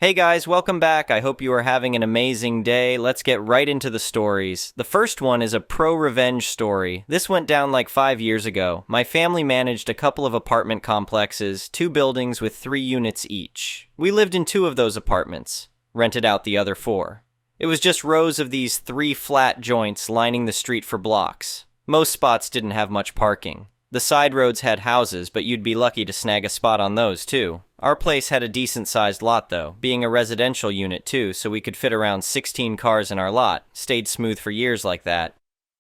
Hey guys, welcome back. I hope you are having an amazing day. Let's get right into the stories. The first one is a pro-revenge story. This went down like 5 years ago. My family managed a couple of apartment complexes, 2 buildings with 3 units each. We lived in 2 of those apartments, rented out the other 4. It was just rows of these 3 flat joints lining the street for blocks. Most spots didn't have much parking. The side roads had houses, but you'd be lucky to snag a spot on those too. Our place had a decent-sized lot though, being a residential unit too, so we could fit around 16 cars in our lot. Stayed smooth for years like that.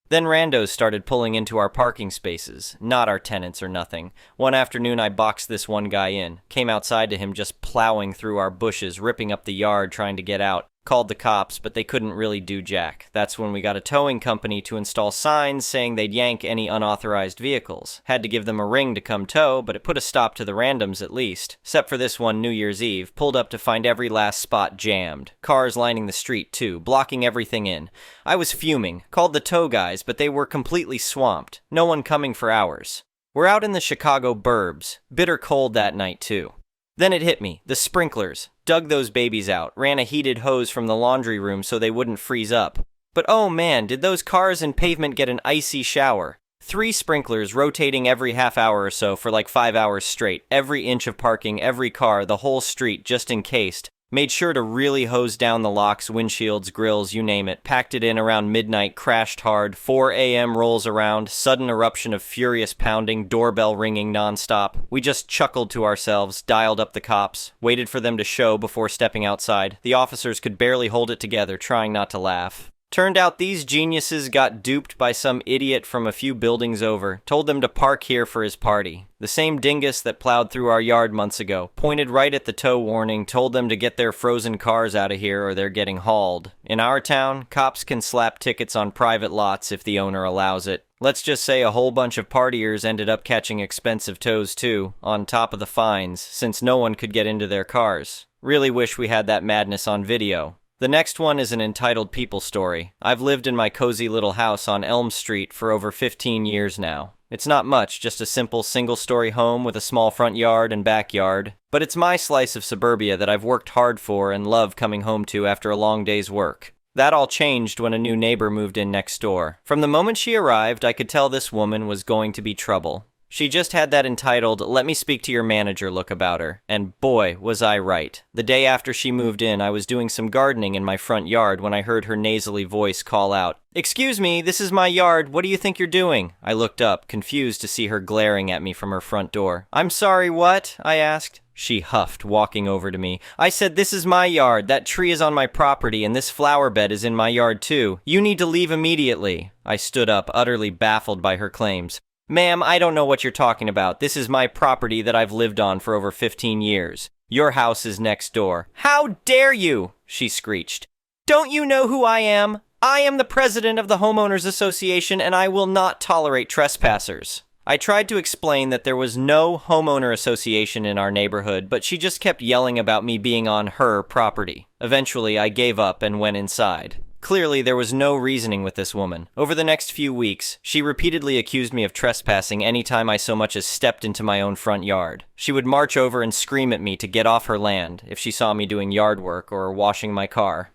Then randos started pulling into our parking spaces, not our tenants or nothing. One afternoon I boxed this one guy in, came outside to him just plowing through our bushes, ripping up the yard trying to get out. Called the cops, but they couldn't really do jack. That's when we got a towing company to install signs saying they'd yank any unauthorized vehicles. Had to give them a ring to come tow, but it put a stop to the randoms at least. Except for this one New Year's Eve, pulled up to find every last spot jammed. Cars lining the street too, blocking everything in. I was fuming, called the tow guys, but they were completely swamped. No one coming for hours. We're out in the Chicago burbs. Bitter cold that night too. Then it hit me, the sprinklers. Dug those babies out, ran a heated hose from the laundry room so they wouldn't freeze up. But oh man, did those cars and pavement get an icy shower. 3 sprinklers rotating every half hour or so for like 5 hours straight. Every inch of parking, every car, the whole street just encased. Made sure to really hose down the locks, windshields, grills, you name it. Packed it in around midnight, crashed hard. 4 a.m. rolls around, sudden eruption of furious pounding, doorbell ringing nonstop. We just chuckled to ourselves, dialed up the cops, waited for them to show before stepping outside. The officers could barely hold it together, trying not to laugh. Turned out these geniuses got duped by some idiot from a few buildings over, told them to park here for his party. The same dingus that plowed through our yard months ago, pointed right at the tow warning, told them to get their frozen cars out of here or they're getting hauled. In our town, cops can slap tickets on private lots if the owner allows it. Let's just say a whole bunch of partiers ended up catching expensive tows too, on top of the fines, since no one could get into their cars. Really wish we had that madness on video. The next one is an entitled people story. I've lived in my cozy little house on Elm Street for over 15 years now. It's not much, just a simple single-story home with a small front yard and backyard. But it's my slice of suburbia that I've worked hard for and love coming home to after a long day's work. That all changed when a new neighbor moved in next door. From the moment she arrived, I could tell this woman was going to be trouble. She just had that entitled, "Let me speak to your manager" look about her, and boy, was I right. The day after she moved in, I was doing some gardening in my front yard when I heard her nasally voice call out, "Excuse me, this is my yard, what do you think you're doing?" I looked up, confused to see her glaring at me from her front door. "I'm sorry, what?" I asked. She huffed, walking over to me. "I said this is my yard, that tree is on my property, and this flower bed is in my yard too. You need to leave immediately." I stood up, utterly baffled by her claims. "Ma'am, I don't know what you're talking about. This is my property that I've lived on for over 15 years. Your house is next door." "How dare you?" she screeched. "Don't you know who I am? I am the president of the Homeowners Association, and I will not tolerate trespassers." I tried to explain that there was no homeowner association in our neighborhood, but she just kept yelling about me being on her property. Eventually, I gave up and went inside. Clearly, there was no reasoning with this woman. Over the next few weeks, she repeatedly accused me of trespassing any time I so much as stepped into my own front yard. She would march over and scream at me to get off her land if she saw me doing yard work or washing my car.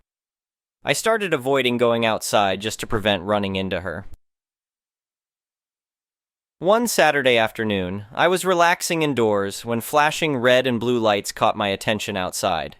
I started avoiding going outside just to prevent running into her. One Saturday afternoon, I was relaxing indoors when flashing red and blue lights caught my attention outside.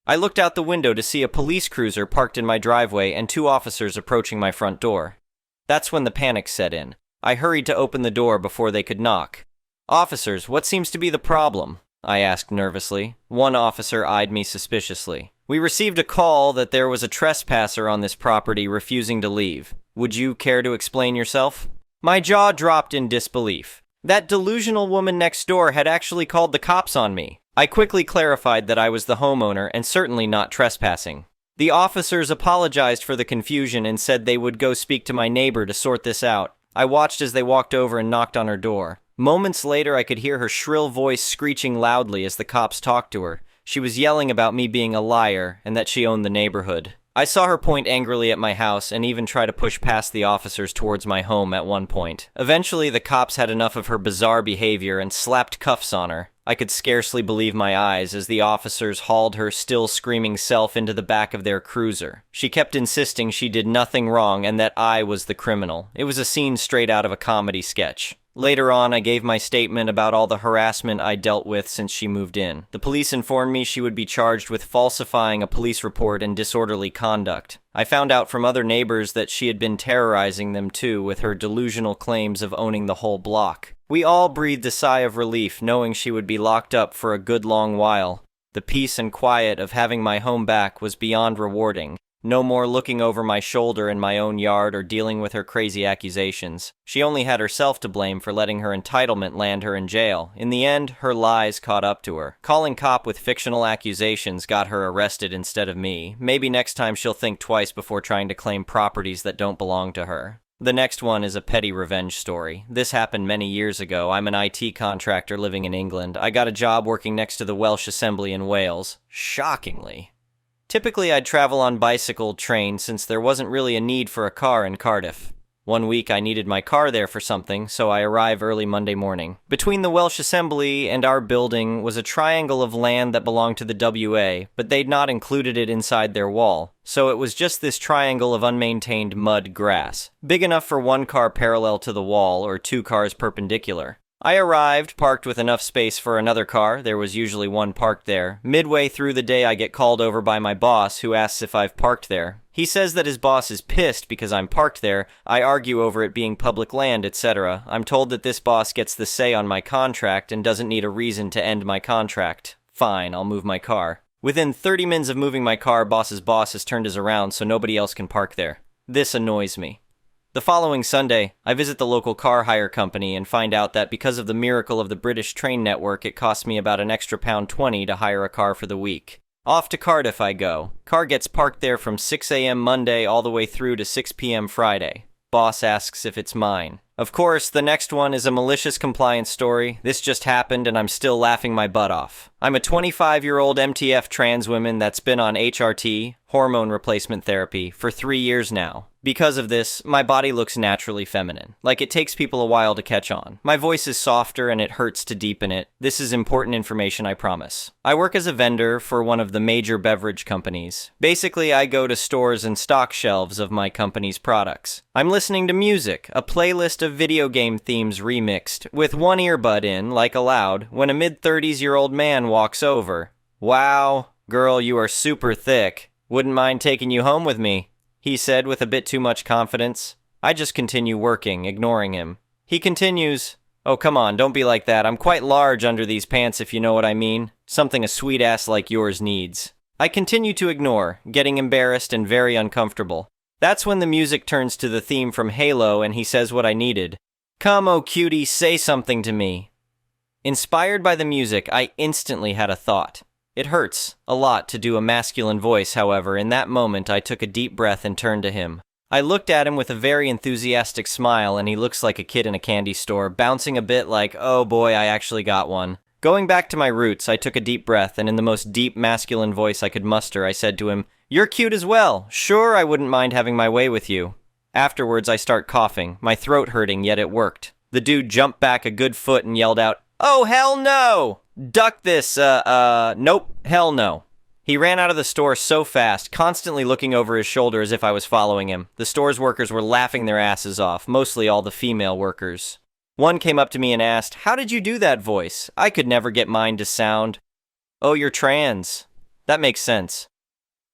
I looked out the window to see a police cruiser parked in my driveway and 2 officers approaching my front door. That's when the panic set in. I hurried to open the door before they could knock. "Officers, what seems to be the problem?" I asked nervously. One officer eyed me suspiciously. "We received a call that there was a trespasser on this property refusing to leave. Would you care to explain yourself?" My jaw dropped in disbelief. That delusional woman next door had actually called the cops on me. I quickly clarified that I was the homeowner and certainly not trespassing. The officers apologized for the confusion and said they would go speak to my neighbor to sort this out. I watched as they walked over and knocked on her door. Moments later, I could hear her shrill voice screeching loudly as the cops talked to her. She was yelling about me being a liar and that she owned the neighborhood. I saw her point angrily at my house and even try to push past the officers towards my home at one point. Eventually, the cops had enough of her bizarre behavior and slapped cuffs on her. I could scarcely believe my eyes as the officers hauled her still screaming self into the back of their cruiser. She kept insisting she did nothing wrong and that I was the criminal. It was a scene straight out of a comedy sketch. Later on, I gave my statement about all the harassment I dealt with since she moved in. The police informed me she would be charged with falsifying a police report and disorderly conduct. I found out from other neighbors that she had been terrorizing them too with her delusional claims of owning the whole block. We all breathed a sigh of relief knowing she would be locked up for a good long while. The peace and quiet of having my home back was beyond rewarding. No more looking over my shoulder in my own yard or dealing with her crazy accusations. She only had herself to blame for letting her entitlement land her in jail. In the end, her lies caught up to her. Calling cop with fictional accusations got her arrested instead of me. Maybe next time she'll think twice before trying to claim properties that don't belong to her. The next one is a petty revenge story. This happened many years ago. I'm an IT contractor living in England. I got a job working next to the Welsh Assembly in Wales. Shockingly. Typically, I'd travel on bicycle train since there wasn't really a need for a car in Cardiff. One week I needed my car there for something, so I arrive early Monday morning. Between the Welsh Assembly and our building was a triangle of land that belonged to the WA, but they'd not included it inside their wall. So it was just this triangle of unmaintained mud grass, big enough for one car parallel to the wall or two cars perpendicular. I arrived, parked with enough space for another car. There was usually one parked there. Midway through the day, I get called over by my boss, who asks if I've parked there. He says that his boss is pissed because I'm parked there. I argue over it being public land, etc. I'm told that this boss gets the say on my contract and doesn't need a reason to end my contract. Fine, I'll move my car. Within 30 minutes of moving my car, boss's boss has turned his around so nobody else can park there. This annoys me. The following Sunday, I visit the local car hire company and find out that because of the miracle of the British train network, it costs me about an extra £1.20 to hire a car for the week. Off to Cardiff I go. Car gets parked there from 6 a.m. Monday all the way through to 6 p.m. Friday. Boss asks if it's mine. Of course, the next one is a malicious compliance story. This just happened and I'm still laughing my butt off. I'm a 25-year-old MTF trans woman that's been on HRT, hormone replacement therapy, for 3 years now. Because of this, my body looks naturally feminine. Like it takes people a while to catch on. My voice is softer and it hurts to deepen it. This is important information, I promise. I work as a vendor for one of the major beverage companies. Basically, I go to stores and stock shelves of my company's products. I'm listening to music, a playlist of video game themes remixed, with one earbud in, like allowed, when a mid-30s-year-old man walks over. "Wow, girl, you are super thick. Wouldn't mind taking you home with me," he said with a bit too much confidence. I just continue working, ignoring him. He continues, "Oh, come on, don't be like that. I'm quite large under these pants if you know what I mean. Something a sweet ass like yours needs." I continue to ignore, getting embarrassed and very uncomfortable. That's when the music turns to the theme from Halo and he says what I needed. "Come, oh cutie, say something to me." Inspired by the music, I instantly had a thought. It hurts a lot to do a masculine voice, however. In that moment, I took a deep breath and turned to him. I looked at him with a very enthusiastic smile, and he looks like a kid in a candy store, bouncing a bit like, "Oh boy, I actually got one." Going back to my roots, I took a deep breath, and in the most deep masculine voice I could muster, I said to him, "You're cute as well. Sure, I wouldn't mind having my way with you." Afterwards, I start coughing, my throat hurting, yet it worked. The dude jumped back a good foot and yelled out, "Oh, hell no! Duck this, nope, hell no." He ran out of the store so fast, constantly looking over his shoulder as if I was following him. The store's workers were laughing their asses off, mostly all the female workers. One came up to me and asked, "How did you do that voice? I could never get mine to sound." "Oh, you're trans. That makes sense."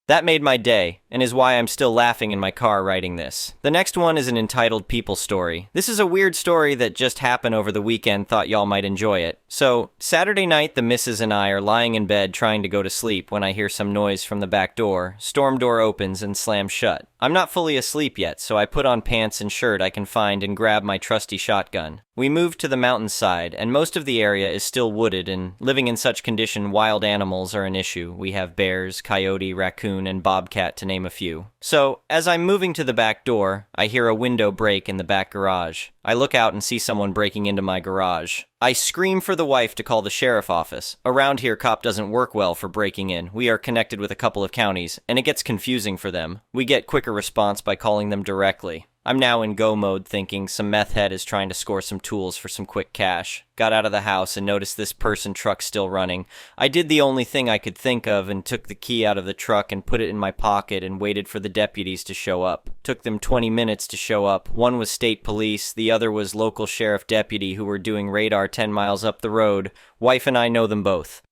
That made my day, and is why I'm still laughing in my car writing this. The next one is an entitled people story. This is a weird story that just happened over the weekend, thought y'all might enjoy it. So, Saturday night the missus and I are lying in bed trying to go to sleep when I hear some noise from the back door. Storm door opens and slams shut. I'm not fully asleep yet, so I put on pants and shirt I can find and grab my trusty shotgun. We moved to the mountainside, and most of the area is still wooded, and living in such condition, wild animals are an issue. We have bears, coyote, raccoon, and bobcat to name a few. So, as I'm moving to the back door, I hear a window break in the back garage. I look out and see someone breaking into my garage. I scream for the wife to call the sheriff office. Around here, cop doesn't work well for breaking in. We are connected with a couple of counties, and it gets confusing for them. We get quicker response by calling them directly. I'm now in go mode thinking some meth head is trying to score some tools for some quick cash. Got out of the house and noticed this person truck still running. I did the only thing I could think of and took the key out of the truck and put it in my pocket and waited for the deputies to show up. Took them 20 minutes to show up. One was state police, the other was local sheriff deputy who were doing radar 10 miles up the road. Wife and I know them both.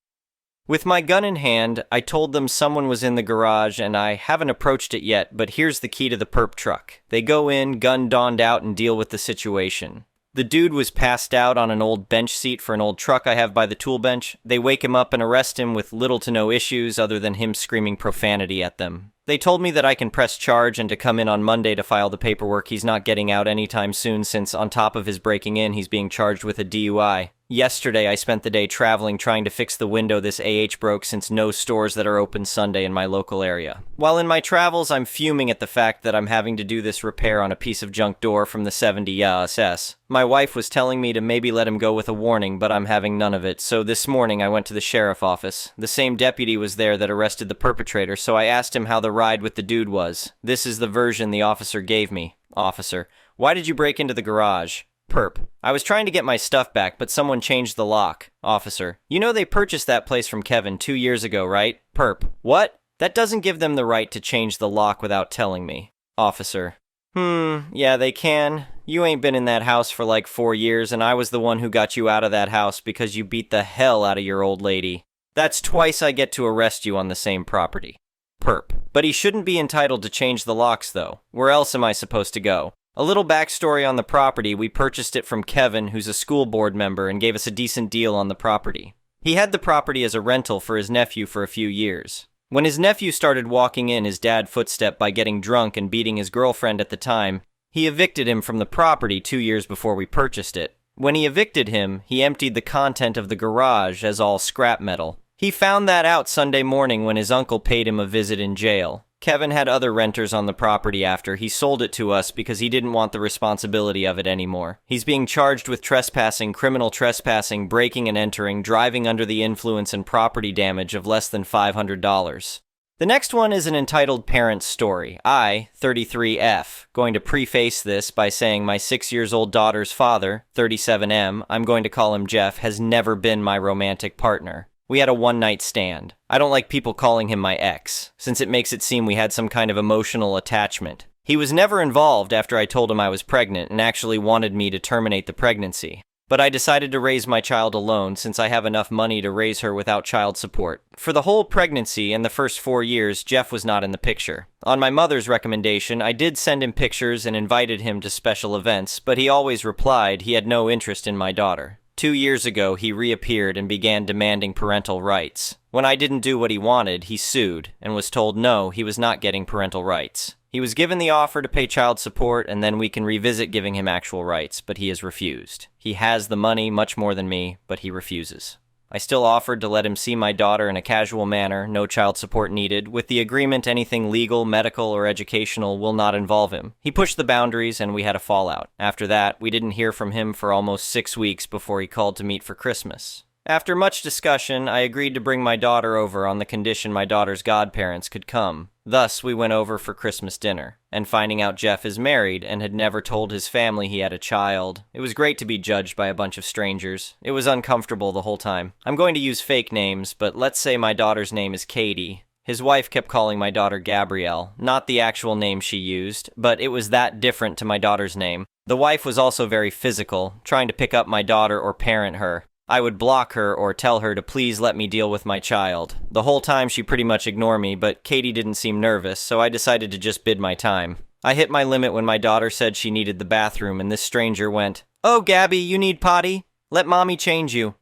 With my gun in hand, I told them someone was in the garage and I haven't approached it yet, but here's the key to the perp truck. They go in, gun donned out, and deal with the situation. The dude was passed out on an old bench seat for an old truck I have by the tool bench. They wake him up and arrest him with little to no issues other than him screaming profanity at them. They told me that I can press charge and to come in on Monday to file the paperwork. He's not getting out anytime soon since on top of his breaking in, he's being charged with a DUI. Yesterday, I spent the day traveling trying to fix the window this broke since no stores that are open Sunday in my local area. While in my travels, I'm fuming at the fact that I'm having to do this repair on a piece of junk door from the 70 SS. My wife was telling me to maybe let him go with a warning, but I'm having none of it, so this morning I went to the sheriff office. The same deputy was there that arrested the perpetrator, so I asked him how the ride with the dude was. This is the version the officer gave me. Officer: why did you break into the garage? Perp: I was trying to get my stuff back, but someone changed the lock. Officer: you know they purchased that place from Kevin 2 years ago, right? Perp: what? That doesn't give them the right to change the lock without telling me. Officer: yeah, they can. You ain't been in that house for like 4 years, and I was the one who got you out of that house because you beat the hell out of your old lady. That's twice I get to arrest you on the same property. Perp: but he shouldn't be entitled to change the locks, though. Where else am I supposed to go? A little backstory on the property: we purchased it from Kevin, who's a school board member, and gave us a decent deal on the property. He had the property as a rental for his nephew for a few years. When his nephew started walking in his dad footstep by getting drunk and beating his girlfriend at the time, he evicted him from the property 2 years before we purchased it. When he evicted him, he emptied the content of the garage as all scrap metal. He found that out Sunday morning when his uncle paid him a visit in jail. Kevin had other renters on the property after. He sold it to us because he didn't want the responsibility of it anymore. He's being charged with trespassing, criminal trespassing, breaking and entering, driving under the influence, and property damage of less than $500. The next one is an entitled parent's story. I, 33F, going to preface this by saying my 6-year-old daughter's father, 37M, I'm going to call him Jeff, has never been my romantic partner. We had a one-night stand. I don't like people calling him my ex, since it makes it seem we had some kind of emotional attachment. He was never involved after I told him I was pregnant and actually wanted me to terminate the pregnancy. But I decided to raise my child alone since I have enough money to raise her without child support. For the whole pregnancy and the first 4 years, Jeff was not in the picture. On my mother's recommendation, I did send him pictures and invited him to special events, but he always replied he had no interest in my daughter. 2 years ago, he reappeared and began demanding parental rights. When I didn't do what he wanted, he sued and was told no, he was not getting parental rights. He was given the offer to pay child support and then we can revisit giving him actual rights, but he has refused. He has the money, much more than me, but he refuses. I still offered to let him see my daughter in a casual manner, no child support needed, with the agreement anything legal, medical, or educational will not involve him. He pushed the boundaries and we had a fallout. After that, we didn't hear from him for almost 6 weeks before he called to meet for Christmas. After much discussion, I agreed to bring my daughter over on the condition my daughter's godparents could come. Thus, we went over for Christmas dinner. And finding out Jeff is married and had never told his family he had a child, it was great to be judged by a bunch of strangers. It was uncomfortable the whole time. I'm going to use fake names, but let's say my daughter's name is Katie. His wife kept calling my daughter Gabrielle, not the actual name she used, but it was that different to my daughter's name. The wife was also very physical, trying to pick up my daughter or parent her. I would block her or tell her to please let me deal with my child. The whole time she pretty much ignored me, but Katie didn't seem nervous, so I decided to just bid my time. I hit my limit when my daughter said she needed the bathroom and this stranger went, "Oh, Gabby, you need potty? Let mommy change you."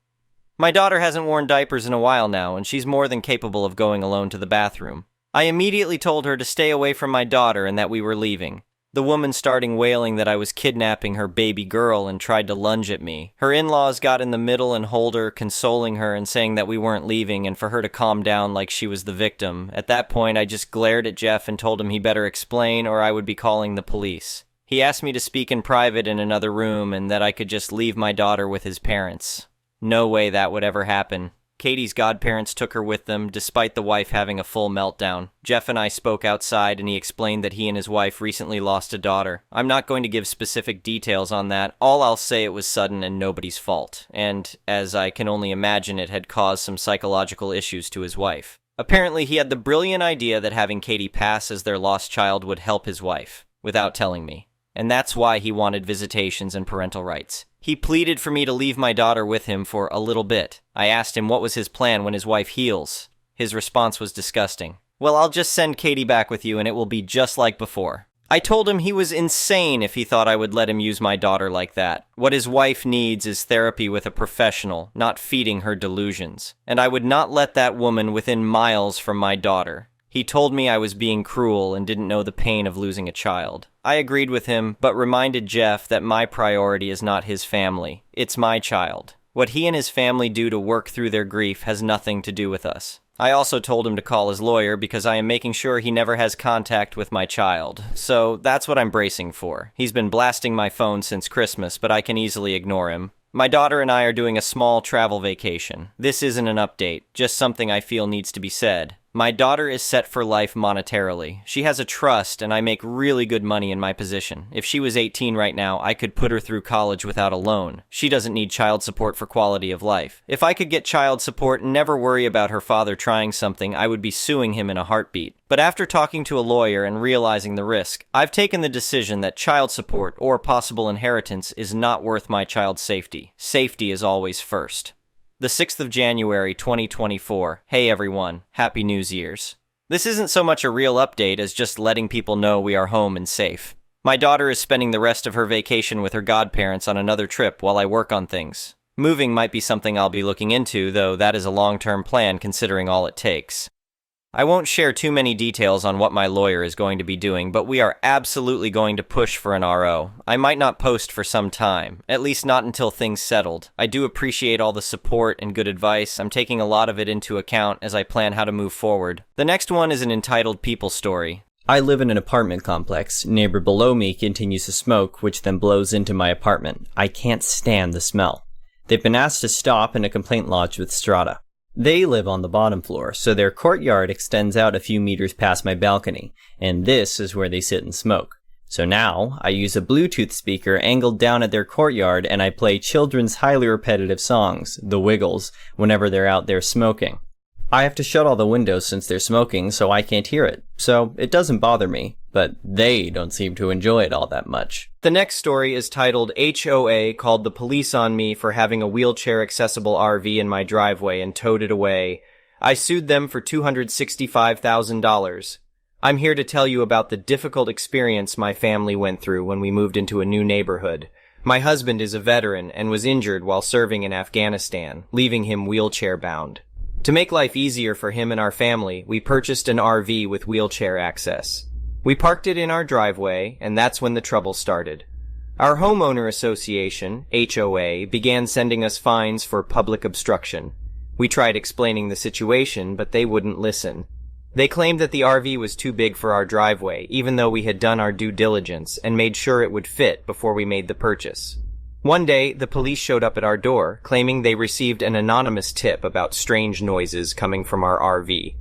My daughter hasn't worn diapers in a while now, and she's more than capable of going alone to the bathroom. I immediately told her to stay away from my daughter and that we were leaving. The woman starting wailing that I was kidnapping her baby girl and tried to lunge at me. Her in-laws got in the middle and hold her, consoling her and saying that we weren't leaving and for her to calm down like she was the victim. At that point, I just glared at Jeff and told him he better explain or I would be calling the police. He asked me to speak in private in another room and that I could just leave my daughter with his parents. No way that would ever happen. Katie's godparents took her with them, despite the wife having a full meltdown. Jeff and I spoke outside, and he explained that he and his wife recently lost a daughter. I'm not going to give specific details on that. All I'll say, it was sudden and nobody's fault, and, as I can only imagine, it had caused some psychological issues to his wife. Apparently, he had the brilliant idea that having Katie pass as their lost child would help his wife, without telling me. And that's why he wanted visitations and parental rights. He pleaded for me to leave my daughter with him for a little bit. I asked him what was his plan when his wife heals. His response was disgusting. Well, I'll just send Katie back with you and it will be just like before. I told him he was insane if he thought I would let him use my daughter like that. What his wife needs is therapy with a professional, not feeding her delusions. And I would not let that woman within miles from my daughter. He told me I was being cruel and didn't know the pain of losing a child. I agreed with him, but reminded Jeff that my priority is not his family. It's my child. What he and his family do to work through their grief has nothing to do with us. I also told him to call his lawyer because I am making sure he never has contact with my child. So that's what I'm bracing for. He's been blasting my phone since Christmas, but I can easily ignore him. My daughter and I are doing a small travel vacation. This isn't an update, just something I feel needs to be said. My daughter is set for life monetarily. She has a trust, and I make really good money in my position. If she was 18 right now, I could put her through college without a loan. She doesn't need child support for quality of life. If I could get child support and never worry about her father trying something, I would be suing him in a heartbeat. But after talking to a lawyer and realizing the risk, I've taken the decision that child support or possible inheritance is not worth my child's safety. Safety is always first. The 6th of January, 2024. Hey everyone, Happy New Year's. This isn't so much a real update as just letting people know we are home and safe. My daughter is spending the rest of her vacation with her godparents on another trip while I work on things. Moving might be something I'll be looking into, though that is a long-term plan considering all it takes. I won't share too many details on what my lawyer is going to be doing, but we are absolutely going to push for an RO. I might not post for some time, at least not until things settled. I do appreciate all the support and good advice. I'm taking a lot of it into account as I plan how to move forward. The next one is an entitled people story. I live in an apartment complex. Neighbor below me continues to smoke, which then blows into my apartment. I can't stand the smell. They've been asked to stop and a complaint lodged with Strata. They live on the bottom floor, so their courtyard extends out a few meters past my balcony, and this is where they sit and smoke. So now, I use a Bluetooth speaker angled down at their courtyard and I play children's highly repetitive songs, The Wiggles, whenever they're out there smoking. I have to shut all the windows since they're smoking, so I can't hear it, so it doesn't bother me, but they don't seem to enjoy it all that much. The next story is titled HOA called the police on me for having a wheelchair-accessible RV in my driveway and towed it away. I sued them for $265,000. I'm here to tell you about the difficult experience my family went through when we moved into a new neighborhood. My husband is a veteran and was injured while serving in Afghanistan, leaving him wheelchair-bound. To make life easier for him and our family, we purchased an RV with wheelchair access. We parked it in our driveway, and that's when the trouble started. Our homeowner association, HOA, began sending us fines for public obstruction. We tried explaining the situation, but they wouldn't listen. They claimed that the RV was too big for our driveway, even though we had done our due diligence and made sure it would fit before we made the purchase. One day, the police showed up at our door, claiming they received an anonymous tip about strange noises coming from our RV.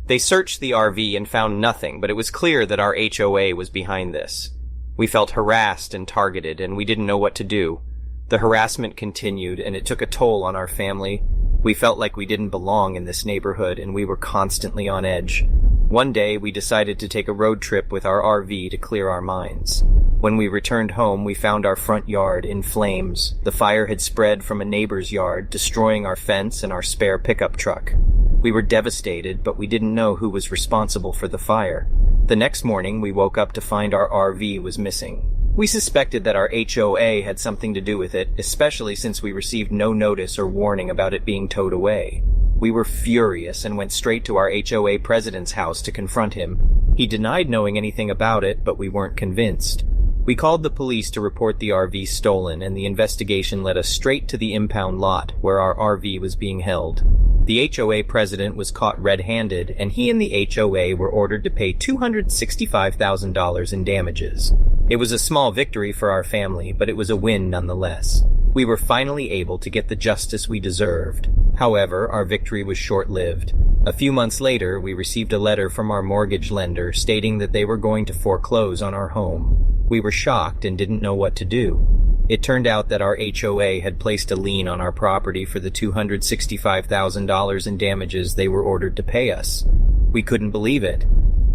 They searched the RV and found nothing, but it was clear that our HOA was behind this. We felt harassed and targeted, and we didn't know what to do. The harassment continued, and it took a toll on our family. We felt like we didn't belong in this neighborhood, and we were constantly on edge. One day, we decided to take a road trip with our RV to clear our minds. When we returned home, we found our front yard in flames. The fire had spread from a neighbor's yard, destroying our fence and our spare pickup truck. We were devastated, but we didn't know who was responsible for the fire. The next morning, we woke up to find our RV was missing. We suspected that our HOA had something to do with it, especially since we received no notice or warning about it being towed away. We were furious and went straight to our HOA president's house to confront him. He denied knowing anything about it, but we weren't convinced. We called the police to report the RV stolen, and the investigation led us straight to the impound lot where our RV was being held. The HOA president was caught red-handed, and he and the HOA were ordered to pay $265,000 in damages. It was a small victory for our family, but it was a win nonetheless. We were finally able to get the justice we deserved. However, our victory was short-lived. A few months later, we received a letter from our mortgage lender stating that they were going to foreclose on our home. We were shocked and didn't know what to do. It turned out that our HOA had placed a lien on our property for the $265,000 in damages they were ordered to pay us. We couldn't believe it.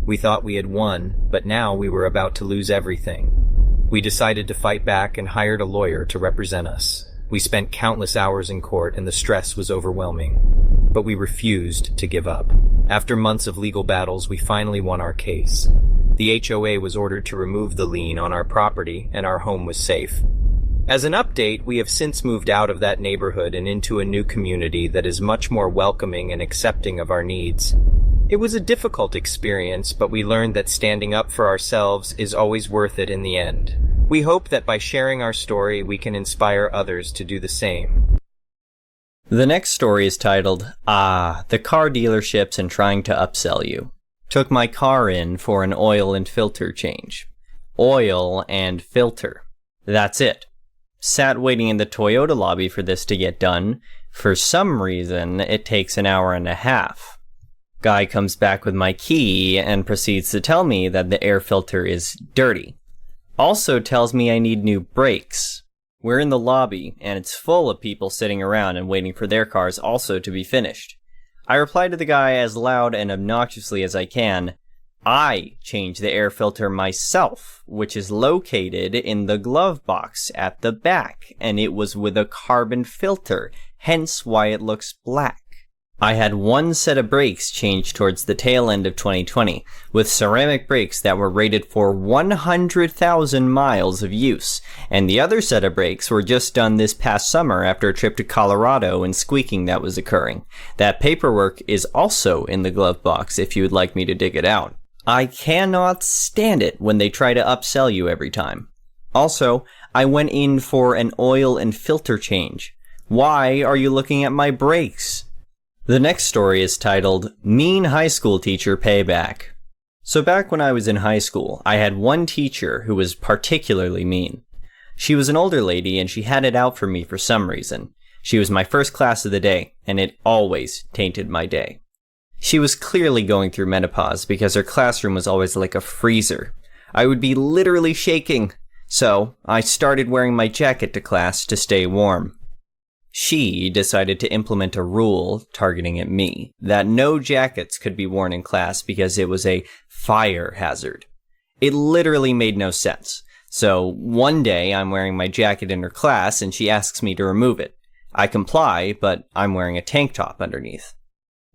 We thought we had won, but now we were about to lose everything. We decided to fight back and hired a lawyer to represent us. We spent countless hours in court and the stress was overwhelming. But we refused to give up. After months of legal battles, we finally won our case. The HOA was ordered to remove the lien on our property and our home was safe. As an update, we have since moved out of that neighborhood and into a new community that is much more welcoming and accepting of our needs. It was a difficult experience, but we learned that standing up for ourselves is always worth it in the end. We hope that by sharing our story, we can inspire others to do the same. The next story is titled, the car dealerships and trying to upsell you. Took my car in for an oil and filter change. Oil and filter. That's it. Sat waiting in the Toyota lobby for this to get done. For some reason, it takes an hour and a half. Guy comes back with my key and proceeds to tell me that the air filter is dirty. Also tells me I need new brakes. We're in the lobby, and it's full of people sitting around and waiting for their cars also to be finished. I reply to the guy as loud and obnoxiously as I can, I change the air filter myself, which is located in the glove box at the back, and it was with a carbon filter, hence why it looks black. I had one set of brakes changed towards the tail end of 2020, with ceramic brakes that were rated for 100,000 miles of use, and the other set of brakes were just done this past summer after a trip to Colorado and squeaking that was occurring. That paperwork is also in the glove box if you would like me to dig it out. I cannot stand it when they try to upsell you every time. Also, I went in for an oil and filter change. Why are you looking at my brakes? The next story is titled, Mean High School Teacher Payback. So back when I was in high school, I had one teacher who was particularly mean. She was an older lady and she had it out for me for some reason. She was my first class of the day, and it always tainted my day. She was clearly going through menopause because her classroom was always like a freezer. I would be literally shaking, so I started wearing my jacket to class to stay warm. She decided to implement a rule targeting at me that no jackets could be worn in class because it was a fire hazard. It literally made no sense. So one day I'm wearing my jacket in her class and she asks me to remove it. I comply, but I'm wearing a tank top underneath.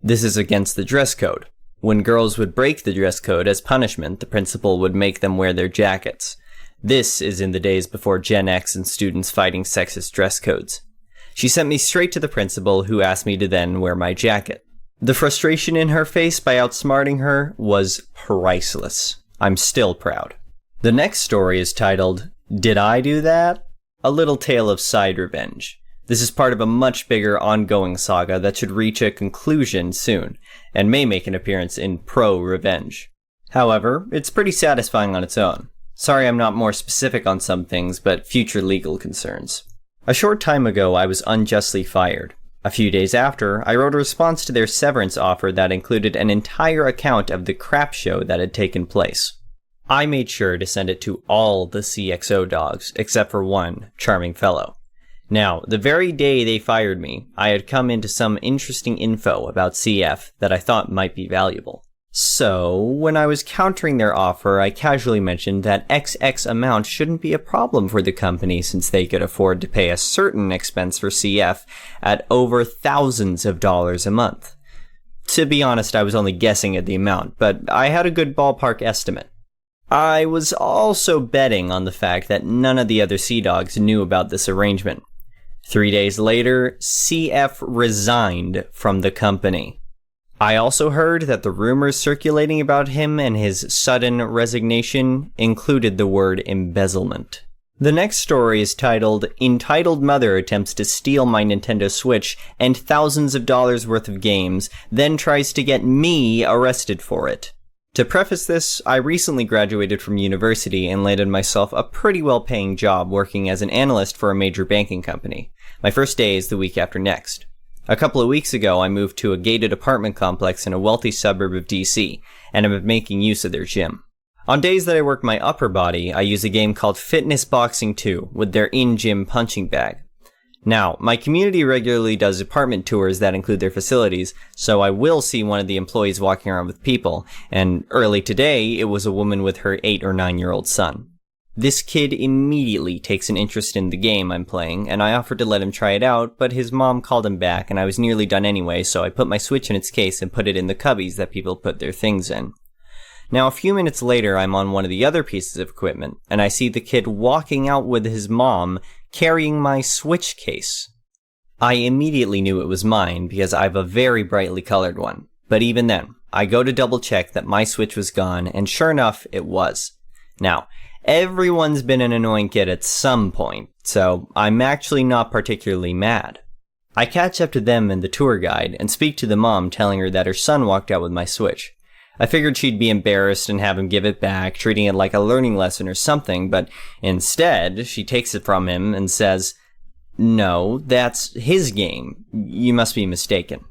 This is against the dress code. When girls would break the dress code as punishment, the principal would make them wear their jackets. This is in the days before Gen X and students fighting sexist dress codes. She sent me straight to the principal, who asked me to then wear my jacket. The frustration in her face by outsmarting her was priceless. I'm still proud. The next story is titled, Did I Do That? A Little Tale of Side Revenge. This is part of a much bigger ongoing saga that should reach a conclusion soon, and may make an appearance in Pro Revenge. However, it's pretty satisfying on its own. Sorry I'm not more specific on some things, but future legal concerns. A short time ago, I was unjustly fired. A few days after, I wrote a response to their severance offer that included an entire account of the crap show that had taken place. I made sure to send it to all the CXO dogs, except for one charming fellow. Now, the very day they fired me, I had come into some interesting info about CF that I thought might be valuable. So, when I was countering their offer, I casually mentioned that XX amount shouldn't be a problem for the company since they could afford to pay a certain expense for CF at over thousands of dollars a month. To be honest, I was only guessing at the amount, but I had a good ballpark estimate. I was also betting on the fact that none of the other Sea Dogs knew about this arrangement. 3 days later, CF resigned from the company. I also heard that the rumors circulating about him and his sudden resignation included the word embezzlement. The next story is titled, Entitled Mother Attempts to Steal My Nintendo Switch and Thousands of Dollars Worth of Games, then tries to get me arrested for it. To preface this, I recently graduated from university and landed myself a pretty well-paying job working as an analyst for a major banking company. My first day is the week after next. A couple of weeks ago, I moved to a gated apartment complex in a wealthy suburb of DC, and I've been making use of their gym. On days that I work my upper body, I use a game called Fitness Boxing 2 with their in-gym punching bag. Now, my community regularly does apartment tours that include their facilities, so I will see one of the employees walking around with people, and early today, it was a woman with her 8 or 9-year-old son. This kid immediately takes an interest in the game I'm playing, and I offered to let him try it out, but his mom called him back, and I was nearly done anyway, so I put my Switch in its case and put it in the cubbies that people put their things in. Now, a few minutes later, I'm on one of the other pieces of equipment, and I see the kid walking out with his mom, carrying my Switch case. I immediately knew it was mine, because I have a very brightly colored one. But even then, I go to double check that my Switch was gone, and sure enough, it was. Now, everyone's been an annoying kid at some point, so I'm actually not particularly mad. I catch up to them and the tour guide, and speak to the mom telling her that her son walked out with my Switch. I figured she'd be embarrassed and have him give it back, treating it like a learning lesson or something, but instead, she takes it from him and says, "No, that's his game. You must be mistaken."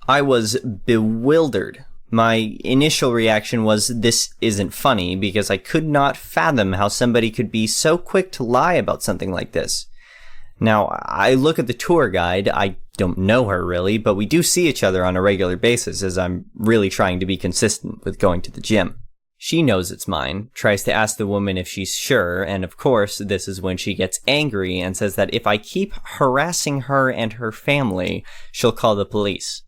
I was bewildered. My initial reaction was, this isn't funny, because I could not fathom how somebody could be so quick to lie about something like this. Now, I look at the tour guide. I don't know her really, but we do see each other on a regular basis as I'm really trying to be consistent with going to the gym. She knows it's mine, tries to ask the woman if she's sure, and of course, this is when she gets angry and says that if I keep harassing her and her family, she'll call the police.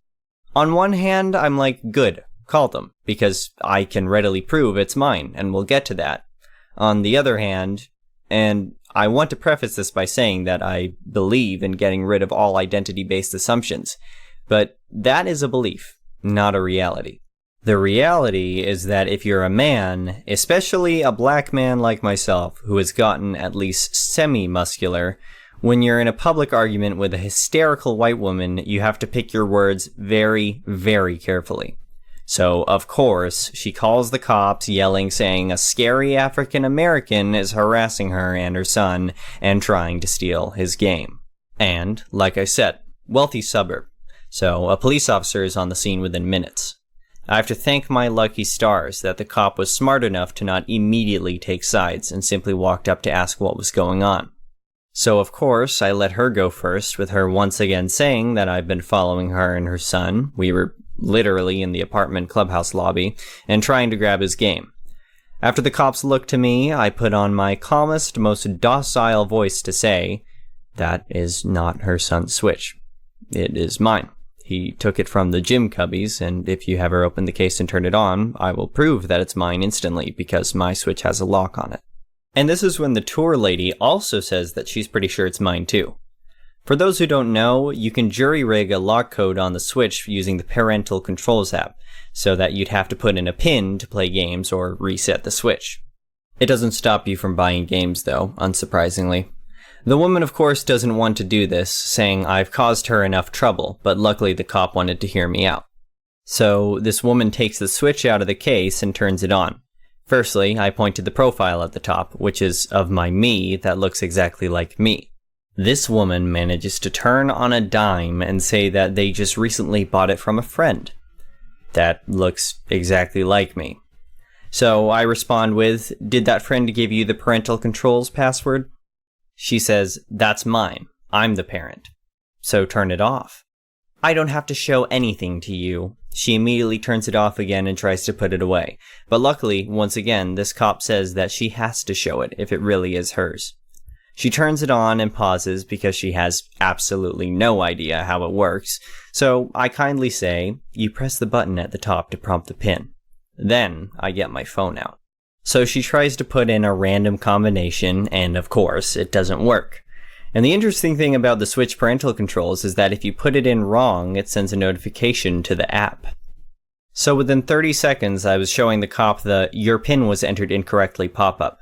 On one hand, I'm like, good, call them, because I can readily prove it's mine, and we'll get to that. On the other hand, and I want to preface this by saying that I believe in getting rid of all identity-based assumptions, but that is a belief, not a reality. The reality is that if you're a man, especially a black man like myself, who has gotten at least semi-muscular, when you're in a public argument with a hysterical white woman, you have to pick your words very, very carefully. So, of course, she calls the cops, yelling, saying a scary African American is harassing her and her son and trying to steal his game. And, like I said, wealthy suburb. So, a police officer is on the scene within minutes. I have to thank my lucky stars that the cop was smart enough to not immediately take sides and simply walked up to ask what was going on. So, of course, I let her go first, with her once again saying that I've been following her and her son. We were literally in the apartment clubhouse lobby, and trying to grab his game. After the cops looked to me, I put on my calmest, most docile voice to say, that is not her son's Switch. It is mine. He took it from the gym cubbies, and if you have her open the case and turn it on, I will prove that it's mine instantly, because my Switch has a lock on it. And this is when the tour lady also says that she's pretty sure it's mine too. For those who don't know, you can jury-rig a lock code on the Switch using the Parental Controls app, so that you'd have to put in a PIN to play games or reset the Switch. It doesn't stop you from buying games though, unsurprisingly. The woman of course doesn't want to do this, saying I've caused her enough trouble, but luckily the cop wanted to hear me out. So this woman takes the Switch out of the case and turns it on. Firstly, I point to the profile at the top, which is of my me that looks exactly like me. This woman manages to turn on a dime and say that they just recently bought it from a friend. That looks exactly like me. So I respond with, did that friend give you the parental controls password? She says, that's mine. I'm the parent. So turn it off. I don't have to show anything to you. She immediately turns it off again and tries to put it away. But luckily, once again, this cop says that she has to show it if it really is hers. She turns it on and pauses because she has absolutely no idea how it works, so I kindly say, you press the button at the top to prompt the PIN. Then I get my phone out. So she tries to put in a random combination, and of course, it doesn't work. And the interesting thing about the Switch parental controls is that if you put it in wrong, it sends a notification to the app. So within 30 seconds, I was showing the cop the "your PIN was entered incorrectly" pop-up.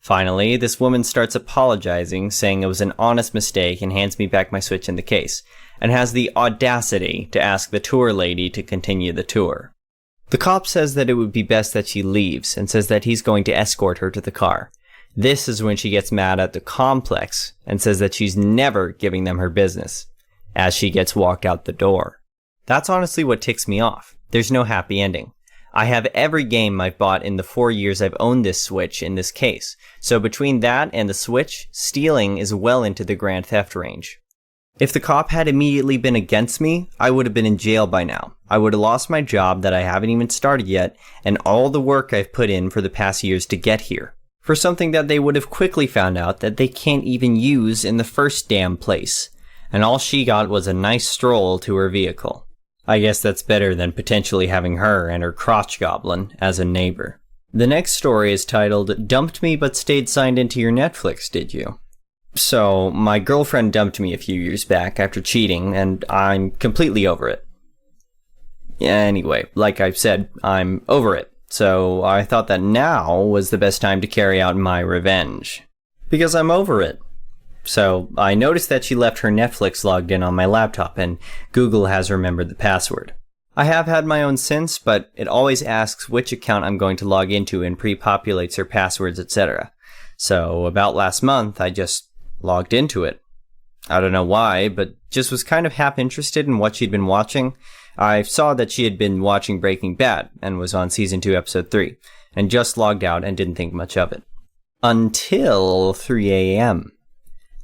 Finally, this woman starts apologizing, saying it was an honest mistake, and hands me back my Switch in the case, and has the audacity to ask the tour lady to continue the tour. The cop says that it would be best that she leaves, and says that he's going to escort her to the car. This is when she gets mad at the complex, and says that she's never giving them her business. as she gets walked out the door. That's honestly what ticks me off. There's no happy ending. I have every game I've bought in the 4 years I've owned this Switch in this case, so between that and the Switch, stealing is well into the grand theft range. If the cop had immediately been against me, I would have been in jail by now. I would have lost my job that I haven't even started yet, and all the work I've put in for the past years to get here. For something that they would have quickly found out that they can't even use in the first damn place. And all she got was a nice stroll to her vehicle. I guess that's better than potentially having her and her crotch goblin as a neighbor. The next story is titled, "Dumped Me but stayed signed into your Netflix, did you?" So, my girlfriend dumped me a few years back after cheating, and I'm completely over it. Anyway, like I've said, I'm over it, so I thought that now was the best time to carry out my revenge. Because I'm over it. So, I noticed that she left her Netflix logged in on my laptop, and Google has remembered the password. I have had my own since, but it always asks which account I'm going to log into and pre-populates her passwords, etc. So, about last month, I just logged into it. I don't know why, but just was kind of half interested in what she'd been watching. I saw that she had been watching Breaking Bad and was on season 2 episode 3, and just logged out and didn't think much of it. Until 3 a.m.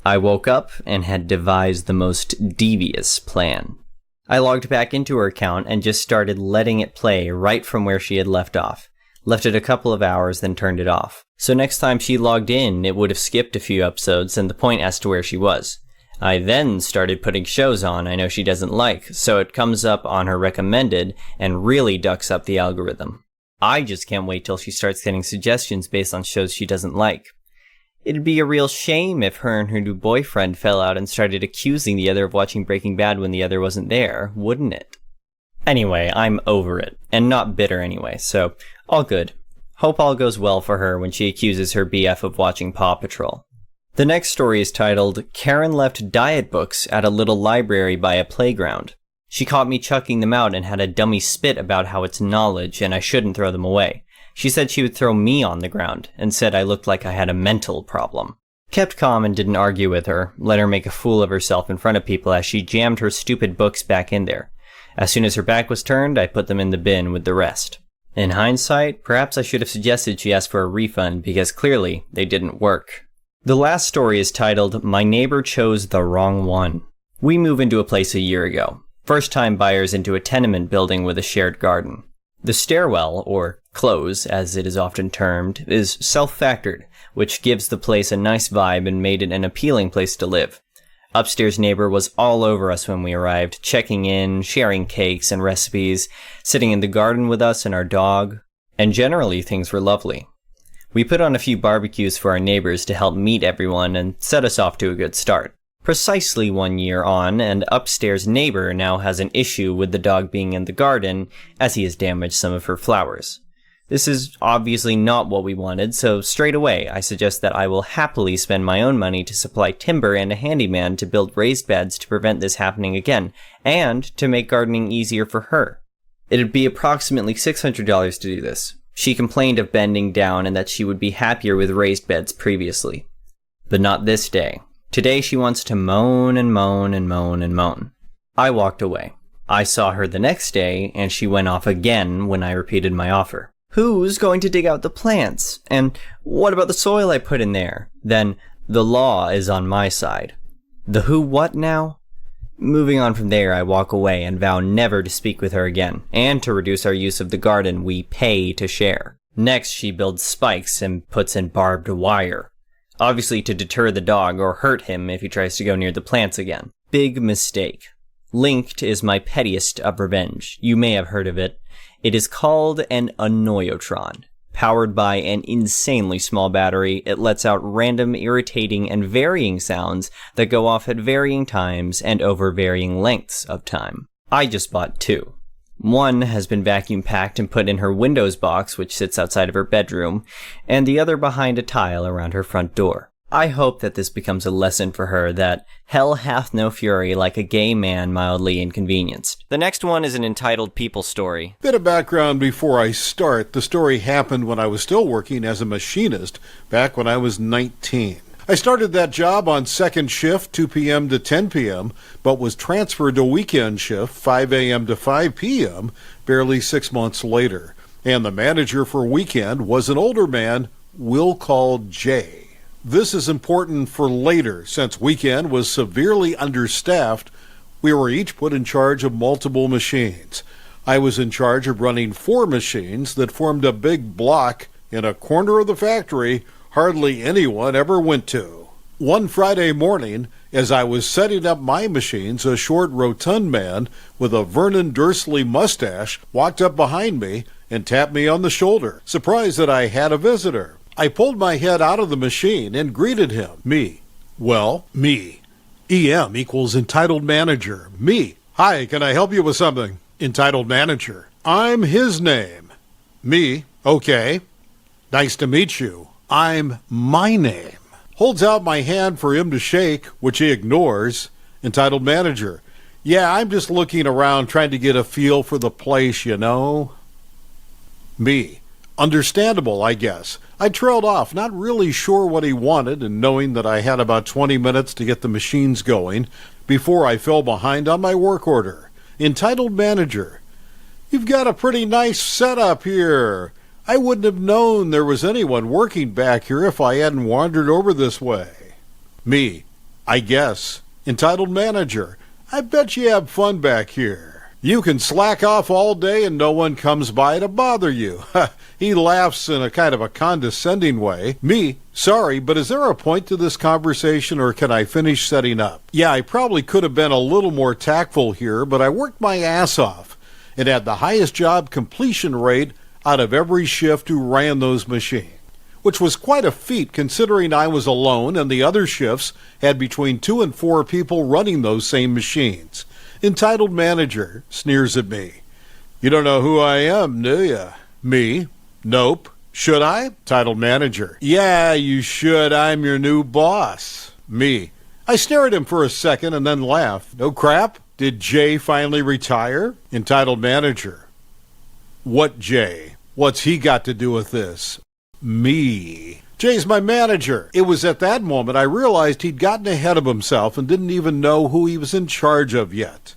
I woke up and had devised the most devious plan. I logged back into her account and just started letting it play right from where she had left off. Left it a couple of hours, then turned it off. So next time she logged in, it would have skipped a few episodes and the point as to where she was. I then started putting shows on I know she doesn't like, so it comes up on her recommended and really ducks up the algorithm. I just can't wait till she starts getting suggestions based on shows she doesn't like. It'd be a real shame if her and her new boyfriend fell out and started accusing the other of watching Breaking Bad when the other wasn't there, wouldn't it? Anyway, I'm over it, and not bitter anyway, so all good. Hope all goes well for her when she accuses her BF of watching Paw Patrol. The next story is titled, "Karen Left Diet Books at a Little Library by a Playground. She caught me chucking them out and had a dummy spit about how it's knowledge and I shouldn't throw them away. She said she would throw me on the ground and said I looked like I had a mental problem. Kept calm and didn't argue with her, let her make a fool of herself in front of people as she jammed her stupid books back in there. As soon as her back was turned, I put them in the bin with the rest. In hindsight, perhaps I should have suggested she ask for a refund because clearly they didn't work." The last story is titled, "My Neighbor Chose the Wrong One." We moved into a place a year ago. First-time buyers into a tenement building with a shared garden. The stairwell, or close as it is often termed, is self-factored, which gives the place a nice vibe and made it an appealing place to live. Upstairs neighbor was all over us when we arrived, checking in, sharing cakes and recipes, sitting in the garden with us and our dog, and generally things were lovely. We put on a few barbecues for our neighbors to help meet everyone and set us off to a good start. Precisely 1 year on, and upstairs neighbor now has an issue with the dog being in the garden, as he has damaged some of her flowers. This is obviously not what we wanted, so straight away I suggest that I will happily spend my own money to supply timber and a handyman to build raised beds to prevent this happening again, and to make gardening easier for her. It'd be approximately $600 to do this. She complained of bending down and that she would be happier with raised beds previously. But not this day. Today she wants to moan and moan and moan and moan. I walked away. I saw her the next day, and she went off again when I repeated my offer. Who's going to dig out the plants? And what about the soil I put in there? Then the law is on my side. The who what now? Moving on from there, I walk away and vow never to speak with her again, and to reduce our use of the garden we pay to share. Next, she builds spikes and puts in barbed wire. Obviously to deter the dog or hurt him if he tries to go near the plants again. Big mistake. Linked is my pettiest of revenge. You may have heard of it. It is called an annoyotron. Powered by an insanely small battery, it lets out random, irritating, and varying sounds that go off at varying times and over varying lengths of time. I just bought 2. One has been vacuum packed and put in her Windows box, which sits outside of her bedroom, and the other behind a tile around her front door. I hope that this becomes a lesson for her that hell hath no fury like a gay man mildly inconvenienced. The next one is an entitled people story. Bit of background before I start. The story happened when I was still working as a machinist back when I was 19. I started that job on second shift, 2 p.m. to 10 p.m., but was transferred to weekend shift, 5 a.m. to 5 p.m., barely 6 months later. And the manager for weekend was an older man we'll call Jay. This is important for later, since weekend was severely understaffed. We were each put in charge of multiple machines. I was in charge of running 4 machines that formed a big block in a corner of the factory hardly anyone ever went to. One Friday morning, as I was setting up my machines, a short, rotund man with a Vernon Dursley mustache walked up behind me and tapped me on the shoulder, surprised that I had a visitor. I pulled my head out of the machine and greeted him. Me. Well, me. EM equals entitled manager. Me. Hi, can I help you with something? Entitled manager. I'm his name. Me. Okay. Nice to meet you. I'm my name. Holds out my hand for him to shake, which he ignores. Entitled manager. Yeah, I'm just looking around trying to get a feel for the place, you know. Me. Understandable, I guess. I trailed off, not really sure what he wanted, and knowing that I had about 20 minutes to get the machines going before I fell behind on my work order. Entitled manager. You've got a pretty nice setup here. I wouldn't have known there was anyone working back here if I hadn't wandered over this way. Me. I guess. Entitled manager. I bet you have fun back here. You can slack off all day and no one comes by to bother you. He laughs in a kind of a condescending way. Me. Sorry, but is there a point to this conversation or can I finish setting up? Yeah, I probably could have been a little more tactful here, but I worked my ass off and had the highest job completion rate out of every shift who ran those machines, which was quite a feat considering I was alone and the other shifts had between 2 and 4 people running those same machines. Entitled manager sneers at me. You don't know who I am, do you? Me? Nope. Should I? Entitled manager. Yeah, you should. I'm your new boss. Me. I stare at him for a second and then laugh. No crap? Did Jay finally retire? Entitled manager. What Jay? What's he got to do with this? Me. Jay's my manager. It was at that moment I realized he'd gotten ahead of himself and didn't even know who he was in charge of yet.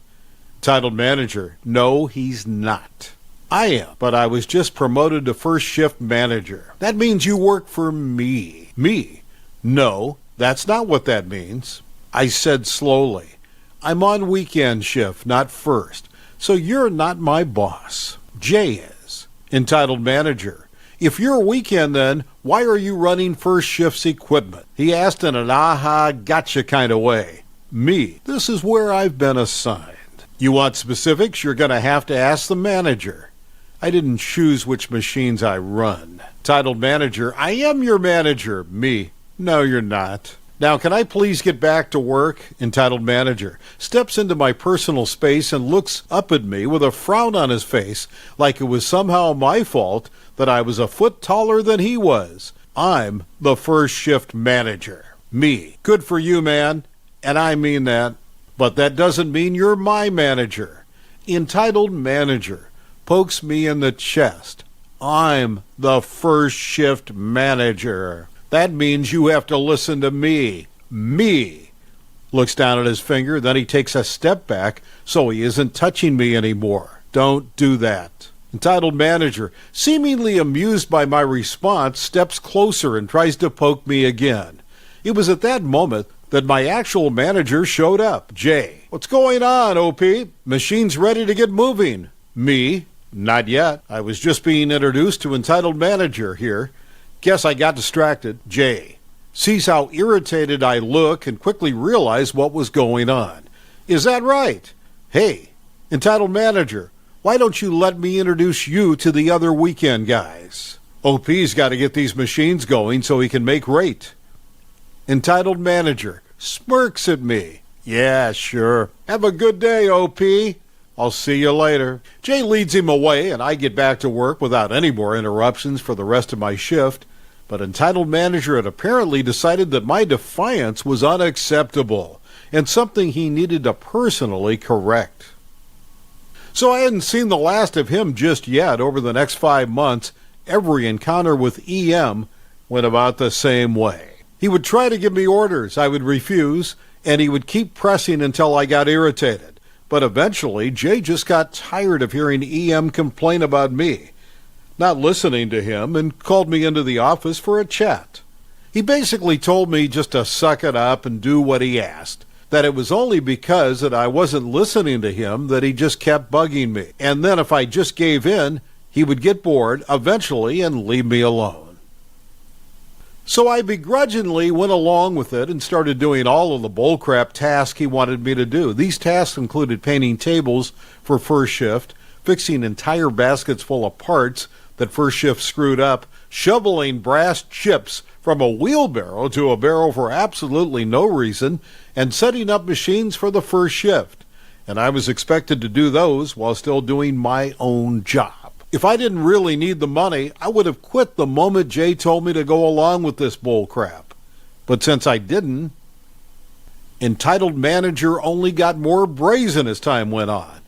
Titled manager. No, he's not. I am, but I was just promoted to first shift manager. That means you work for me. Me? No, that's not what that means. I said slowly. I'm on weekend shift, not first, so you're not my boss. Jay is. Entitled manager. If you're a weekend then, why are you running first shift's equipment? He asked in an aha, gotcha kind of way. Me. This is where I've been assigned. You want specifics? You're going to have to ask the manager. I didn't choose which machines I run. Titled manager. I am your manager. Me. No, you're not. Now, can I please get back to work? Entitled manager steps into my personal space and looks up at me with a frown on his face, like it was somehow my fault that I was a foot taller than he was. I'm the first shift manager. Me. Good for you, man. And I mean that. But that doesn't mean you're my manager. Entitled manager pokes me in the chest. I'm the first shift manager. That means you have to listen to me. Me. Looks down at his finger, then he takes a step back so he isn't touching me anymore. Don't do that. Entitled manager, seemingly amused by my response, steps closer and tries to poke me again. It was at that moment that my actual manager showed up. Jay. What's going on, OP? Machine's ready to get moving. Me. Not yet. I was just being introduced to entitled manager here. Guess I got distracted. Jay. Sees how irritated I look and quickly realized what was going on. Is that right? Hey, entitled manager, why don't you let me introduce you to the other weekend guys? OP's got to get these machines going so he can make rate. Entitled manager smirks at me. Yeah, sure. Have a good day, OP. I'll see you later. Jay leads him away, and I get back to work without any more interruptions for the rest of my shift. But entitled manager had apparently decided that my defiance was unacceptable and something he needed to personally correct. So I hadn't seen the last of him just yet. Over the next 5 months, every encounter with EM went about the same way. He would try to give me orders. I would refuse, and he would keep pressing until I got irritated. But eventually, Jay just got tired of hearing EM complain about me, not listening to him, and called me into the office for a chat. He basically told me just to suck it up and do what he asked, that it was only because that I wasn't listening to him that he just kept bugging me, and then if I just gave in, he would get bored eventually and leave me alone. So I begrudgingly went along with it and started doing all of the bullcrap tasks he wanted me to do. These tasks included painting tables for first shift, fixing entire baskets full of parts that first shift screwed up, shoveling brass chips from a wheelbarrow to a barrel for absolutely no reason, and setting up machines for the first shift. And I was expected to do those while still doing my own job. If I didn't really need the money, I would have quit the moment Jay told me to go along with this bull crap. But since I didn't, entitled manager only got more brazen as time went on.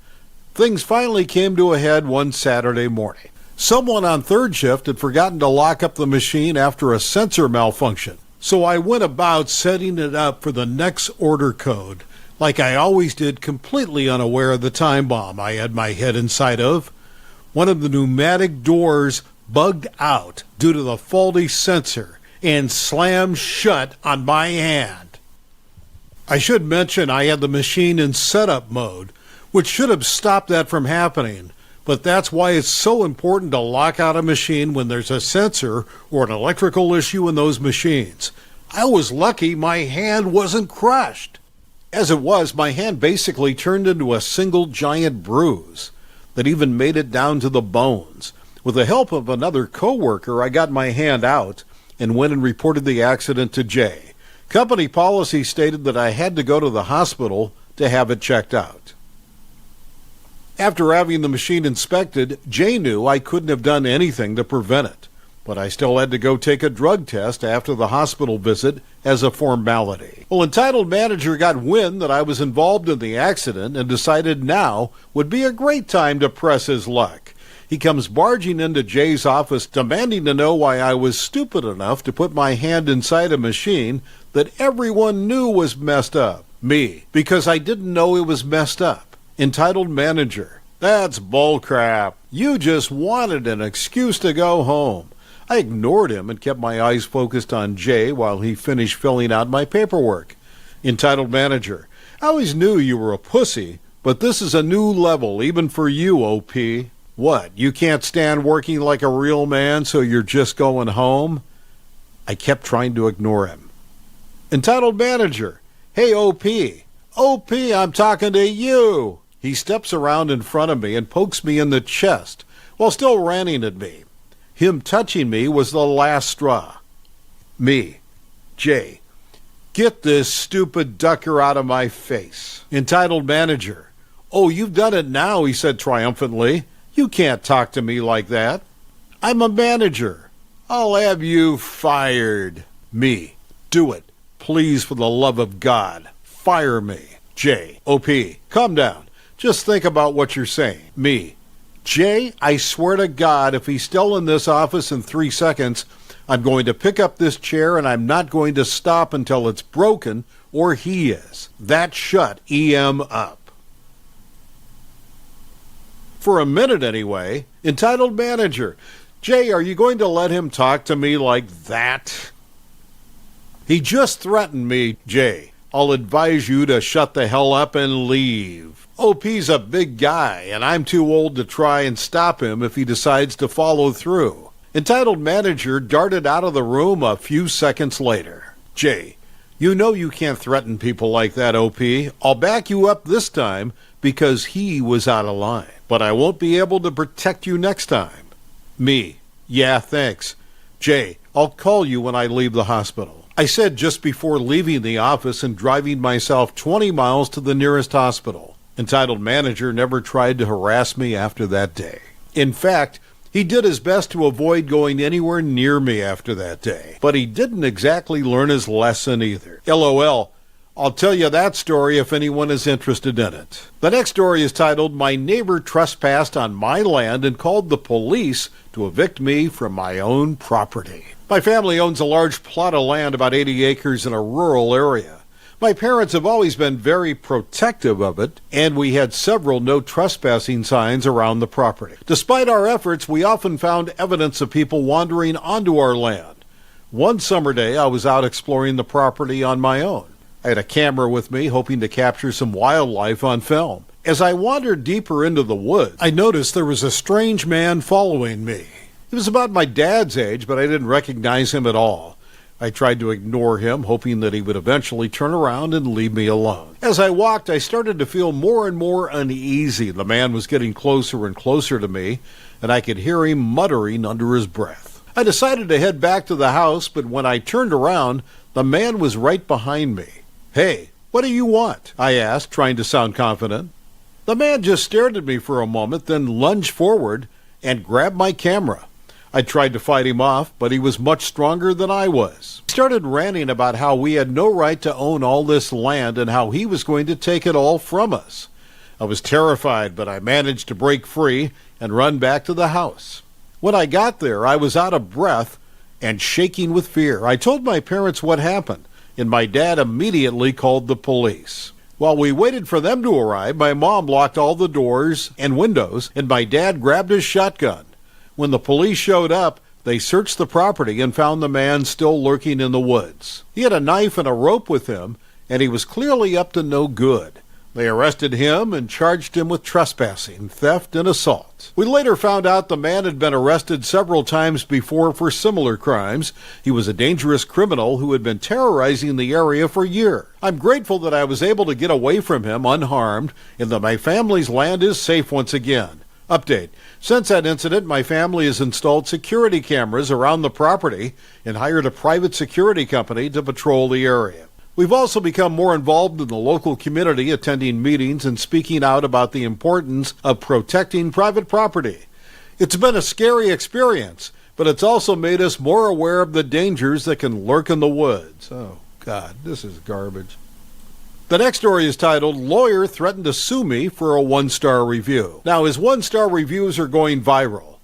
Things finally came to a head one Saturday morning. Someone on third shift had forgotten to lock up the machine after a sensor malfunction. So I went about setting it up for the next order code, like I always did, completely unaware of the time bomb I had my head inside of. One of the pneumatic doors bugged out due to the faulty sensor and slammed shut on my hand. I should mention I had the machine in setup mode, which should have stopped that from happening, but that's why it's so important to lock out a machine when there's a sensor or an electrical issue in those machines. I was lucky my hand wasn't crushed. As it was, my hand basically turned into a single giant bruise that even made it down to the bones. With the help of another coworker, I got my hand out and went and reported the accident to Jay. Company policy stated that I had to go to the hospital to have it checked out. After having the machine inspected, Jay knew I couldn't have done anything to prevent it, but I still had to go take a drug test after the hospital visit as a formality. Well, entitled manager got wind that I was involved in the accident and decided now would be a great time to press his luck. He comes barging into Jay's office demanding to know why I was stupid enough to put my hand inside a machine that everyone knew was messed up. Me, because I didn't know it was messed up. Entitled manager: that's bullcrap. You just wanted an excuse to go home. I ignored him and kept my eyes focused on Jay while he finished filling out my paperwork. Entitled manager: I always knew you were a pussy, but this is a new level even for you, OP. What, you can't stand working like a real man, so you're just going home? I kept trying to ignore him. Entitled manager: hey, OP. OP, I'm talking to you. He steps around in front of me and pokes me in the chest while still ranting at me. Him touching me was the last straw. Me: Jay, get this stupid ducker out of my face. Entitled manager: oh, you've done it now, he said triumphantly. You can't talk to me like that. I'm a manager. I'll have you fired. Me: do it. Please, for the love of God, fire me. Jay: OP, calm down. Just think about what you're saying. Me: Jay, I swear to God, if he's still in this office in 3 seconds, I'm going to pick up this chair and I'm not going to stop until it's broken, or he is. That shut EM up. For a minute anyway. Entitled manager: Jay, are you going to let him talk to me like that? He just threatened me. Jay, I'll advise you to shut the hell up and leave. OP's a big guy, and I'm too old to try and stop him if he decides to follow through. Entitled manager darted out of the room a few seconds later. Jay, you know you can't threaten people like that, OP. I'll back you up this time because he was out of line, but I won't be able to protect you next time. Me: yeah, thanks. Jay, I'll call you when I leave the hospital. I said just before leaving the office and driving myself 20 miles to the nearest hospital. Entitled manager never tried to harass me after that day. In fact, he did his best to avoid going anywhere near me after that day. But he didn't exactly learn his lesson either. LOL, I'll tell you that story if anyone is interested in it. The next story is titled, My Neighbor Trespassed on My Land and Called the Police to Evict Me from My Own Property. My family owns a large plot of land, about 80 acres, in a rural area. My parents have always been very protective of it, and we had several no trespassing signs around the property. Despite our efforts, we often found evidence of people wandering onto our land. One summer day, I was out exploring the property on my own. I had a camera with me, hoping to capture some wildlife on film. As I wandered deeper into the woods, I noticed there was a strange man following me. He was about my dad's age, but I didn't recognize him at all. I tried to ignore him, hoping that he would eventually turn around and leave me alone. As I walked, I started to feel more and more uneasy. The man was getting closer and closer to me, and I could hear him muttering under his breath. I decided to head back to the house, but when I turned around, the man was right behind me. Hey, what do you want? I asked, trying to sound confident. The man just stared at me for a moment, then lunged forward and grabbed my camera. I tried to fight him off, but he was much stronger than I was. He started ranting about how we had no right to own all this land and how he was going to take it all from us. I was terrified, but I managed to break free and run back to the house. When I got there, I was out of breath and shaking with fear. I told my parents what happened, and my dad immediately called the police. While we waited for them to arrive, my mom locked all the doors and windows, and my dad grabbed his shotgun. When the police showed up, they searched the property and found the man still lurking in the woods. He had a knife and a rope with him, and he was clearly up to no good. They arrested him and charged him with trespassing, theft, and assault. We later found out the man had been arrested several times before for similar crimes. He was a dangerous criminal who had been terrorizing the area for years. I'm grateful that I was able to get away from him unharmed and that my family's land is safe once again. Update. Since that incident, my family has installed security cameras around the property and hired a private security company to patrol the area. We've also become more involved in the local community, attending meetings and speaking out about the importance of protecting private property. It's been a scary experience, but it's also made us more aware of the dangers that can lurk in the woods. Oh, God, this is garbage. The next story is titled, Lawyer Threatened to Sue Me for a 1-Star Review. Now, his 1-star reviews are going viral.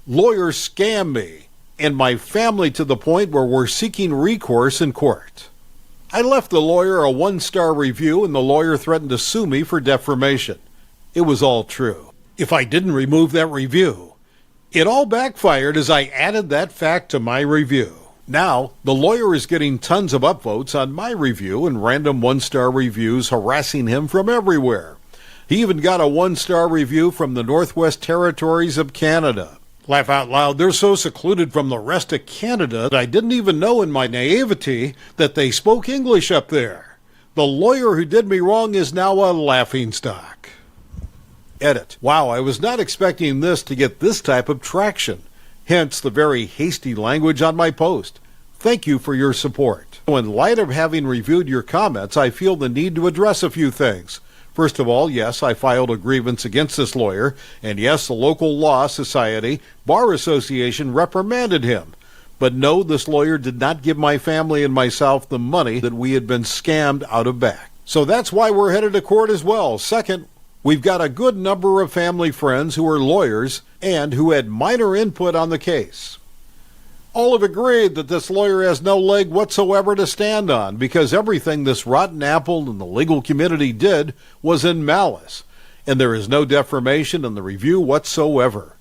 Lawyers scam me and my family to the point where we're seeking recourse in court. I left the lawyer a 1-star review, and the lawyer threatened to sue me for defamation. It was all true. If I didn't remove that review, it all backfired as I added that fact to my review. Now, the lawyer is getting tons of upvotes on my review and random 1-star reviews harassing him from everywhere. He even got a 1-star review from the Northwest Territories of Canada. Laugh out loud, they're so secluded from the rest of Canada that I didn't even know in my naivety that they spoke English up there. The lawyer who did me wrong is now a laughingstock. Edit. Wow, I was not expecting this to get this type of traction. Hence the very hasty language on my post. Thank you for your support. In light of having reviewed your comments, I feel the need to address a few things. First of all, yes, I filed a grievance against this lawyer, and yes, the local law society, bar association reprimanded him. But no, this lawyer did not give my family and myself the money that we had been scammed out of back. So that's why we're headed to court as well. Second, we've got a good number of family friends who are lawyers and who had minor input on the case. All have agreed that this lawyer has no leg whatsoever to stand on because everything this rotten apple in the legal community did was in malice, and there is no defamation in the review whatsoever.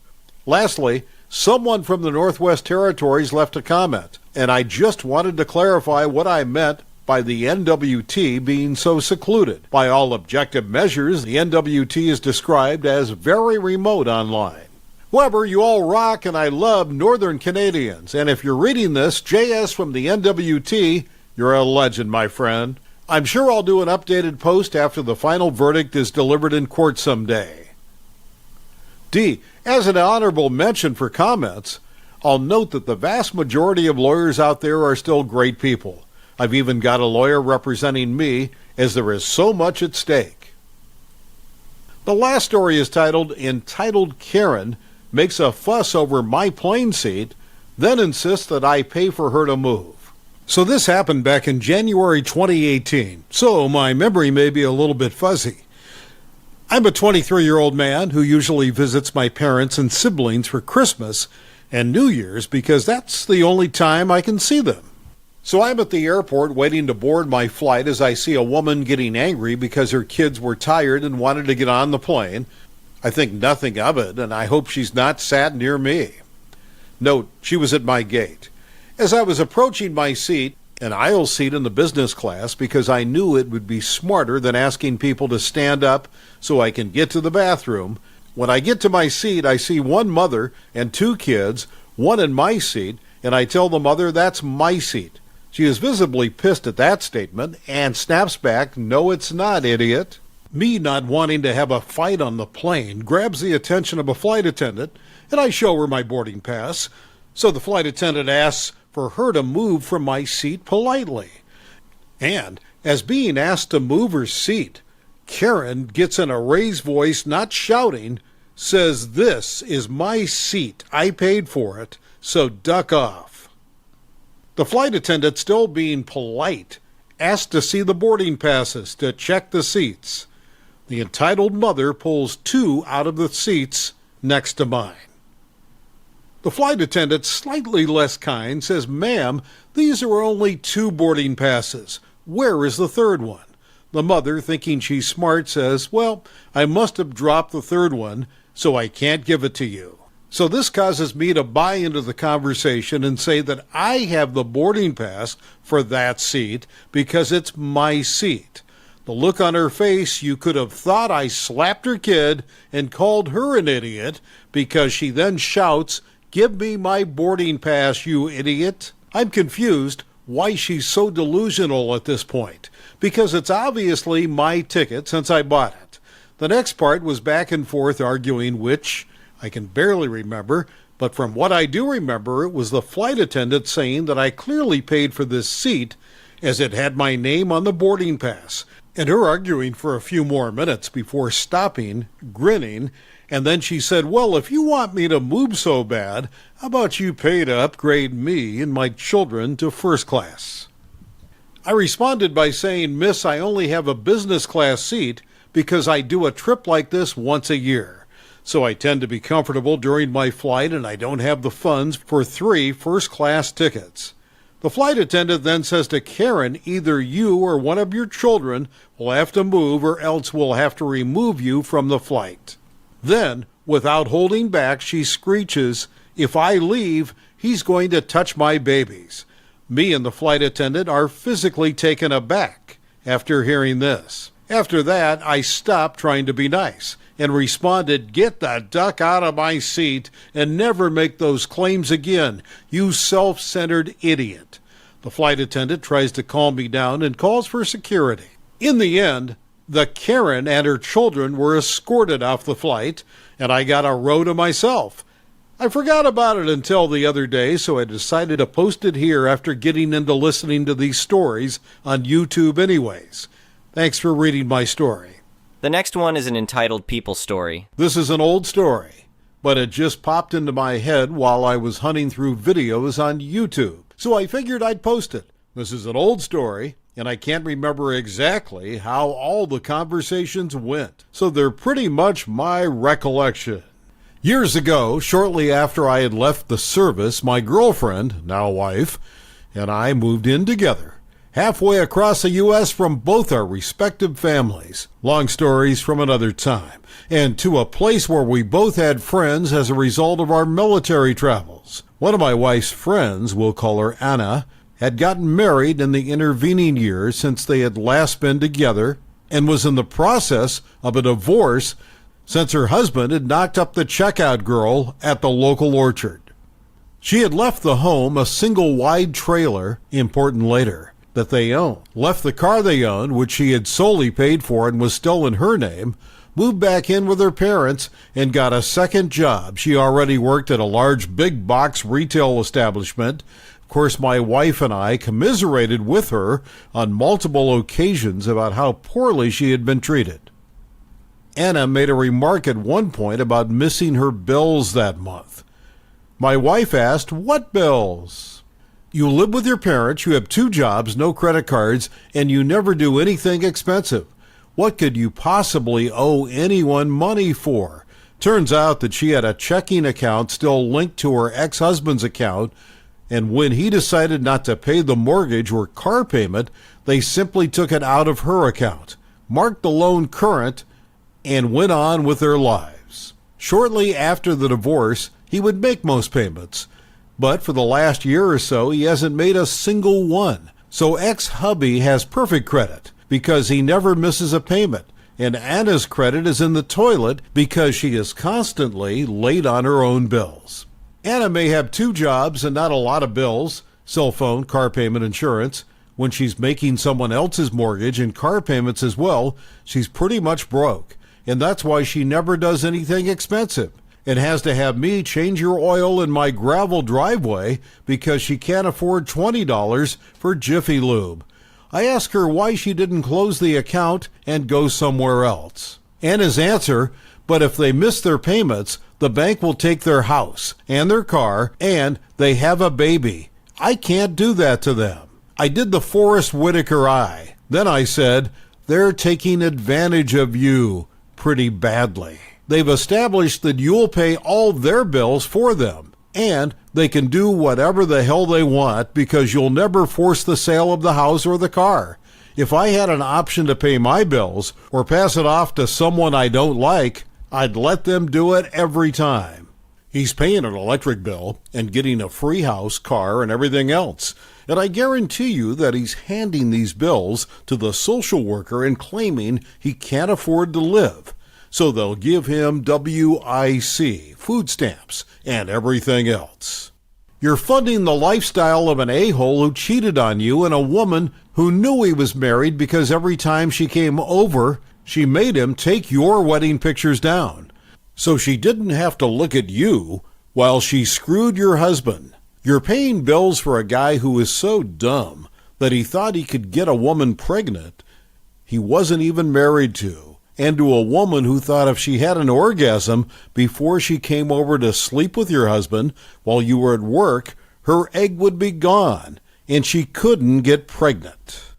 Lastly, someone from the Northwest Territories left a comment, and I just wanted to clarify what I meant by the NWT being so secluded. By all objective measures, the NWT is described as very remote online. However, you all rock, and I love Northern Canadians. And if you're reading this, JS from the NWT, you're a legend, my friend. I'm sure I'll do an updated post after the final verdict is delivered in court someday. D. As an honorable mention for comments, I'll note that the vast majority of lawyers out there are still great people. I've even got a lawyer representing me, as there is so much at stake. The last story is titled, Entitled Karen Makes a Fuss Over My Plane Seat, then insists that I pay for her to move. So this happened back in January 2018, so my memory may be a little bit fuzzy. I'm a 23-year-old man who usually visits my parents and siblings for Christmas and New Year's because that's the only time I can see them. So I'm at the airport waiting to board my flight as I see a woman getting angry because her kids were tired and wanted to get on the plane. I think nothing of it, and I hope she's not sat near me. Note, she was at my gate. As I was approaching my seat, an aisle seat in the business class, because I knew it would be smarter than asking people to stand up so I can get to the bathroom, when I get to my seat, I see one mother and two kids, one in my seat, and I tell the mother that's my seat. She is visibly pissed at that statement and snaps back, "No, it's not, idiot." Me not wanting to have a fight on the plane grabs the attention of a flight attendant, and I show her my boarding pass. So the flight attendant asks for her to move from my seat politely. And as being asked to move her seat, Karen gets in a raised voice, not shouting, says, "This is my seat. I paid for it, so duck off." The flight attendant, still being polite, asked to see the boarding passes to check the seats. The entitled mother pulls two out of the seats next to mine. The flight attendant, slightly less kind, says, "Ma'am, these are only two boarding passes. Where is the third one?" The mother, thinking she's smart, says, "Well, I must have dropped the third one, so I can't give it to you." So this causes me to buy into the conversation and say that I have the boarding pass for that seat because it's my seat. The look on her face, you could have thought I slapped her kid and called her an idiot because she then shouts, "Give me my boarding pass, you idiot." I'm confused why she's so delusional at this point, because it's obviously my ticket since I bought it. The next part was back and forth arguing, which I can barely remember, but from what I do remember, it was the flight attendant saying that I clearly paid for this seat as it had my name on the boarding pass, and her arguing for a few more minutes before stopping, grinning, and then she said, "Well, if you want me to move so bad, how about you pay to upgrade me and my children to first class?" I responded by saying, "Miss, I only have a business class seat because I do a trip like this once a year. So I tend to be comfortable during my flight and I don't have the funds for 3 first-class tickets." The flight attendant then says to Karen, "Either you or one of your children will have to move or else we'll have to remove you from the flight." Then, without holding back, she screeches, "If I leave, he's going to touch my babies." Me and the flight attendant are physically taken aback after hearing this. After that, I stopped trying to be nice and responded, "Get the duck out of my seat and never make those claims again, you self-centered idiot." The flight attendant tries to calm me down and calls for security. In the end, the Karen and her children were escorted off the flight, and I got a row to myself. I forgot about it until the other day, so I decided to post it here after getting into listening to these stories on YouTube anyways. Thanks for reading my story. The next one is an entitled people story. This is an old story, but it just popped into my head while I was hunting through videos on YouTube, so I figured I'd post it. This is an old story, and I can't remember exactly how all the conversations went, so they're pretty much my recollection. Years ago, shortly after I had left the service, my girlfriend, now wife, and I moved in together, halfway across the U.S. from both our respective families. Long stories from another time, and to a place where we both had friends as a result of our military travels. One of my wife's friends, we'll call her Anna, had gotten married in the intervening years since they had last been together and was in the process of a divorce since her husband had knocked up the checkout girl at the local orchard. She had left the home, a single wide trailer, important later, that they owned, left the car they owned, which she had solely paid for and was still in her name, moved back in with her parents, and got a second job. She already worked at a large big box retail establishment. Of course, my wife and I commiserated with her on multiple occasions about how poorly she had been treated. Anna made a remark at one point about missing her bills that month. My wife asked, "What bills?" You live with your parents, you have 2 jobs, no credit cards, and you never do anything expensive. What could you possibly owe anyone money for? Turns out that she had a checking account still linked to her ex-husband's account, and when he decided not to pay the mortgage or car payment, they simply took it out of her account, marked the loan current, and went on with their lives. Shortly after the divorce, he would make most payments, but for the last year or so, he hasn't made a single one. So ex-hubby has perfect credit because he never misses a payment, and Anna's credit is in the toilet because she is constantly late on her own bills. Anna may have 2 jobs and not a lot of bills, cell phone, car payment, insurance. When she's making someone else's mortgage and car payments as well, she's pretty much broke, and that's why she never does anything expensive and has to have me change your oil in my gravel driveway because she can't afford $20 for Jiffy Lube. I asked her why she didn't close the account and go somewhere else. Anna's answer, but if they miss their payments, the bank will take their house and their car, and they have a baby. I can't do that to them. I did the Forrest Whitaker eye. Then I said, they're taking advantage of you pretty badly. They've established that you'll pay all their bills for them, and they can do whatever the hell they want because you'll never force the sale of the house or the car. If I had an option to pay my bills or pass it off to someone I don't like, I'd let them do it every time. He's paying an electric bill and getting a free house, car, and everything else. And I guarantee you that he's handing these bills to the social worker and claiming he can't afford to live. So they'll give him WIC, food stamps, and everything else. You're funding the lifestyle of an a-hole who cheated on you and a woman who knew he was married because every time she came over, she made him take your wedding pictures down. So she didn't have to look at you while she screwed your husband. You're paying bills for a guy who is so dumb that he thought he could get a woman pregnant he wasn't even married to, and to a woman who thought if she had an orgasm before she came over to sleep with your husband while you were at work, her egg would be gone, and she couldn't get pregnant.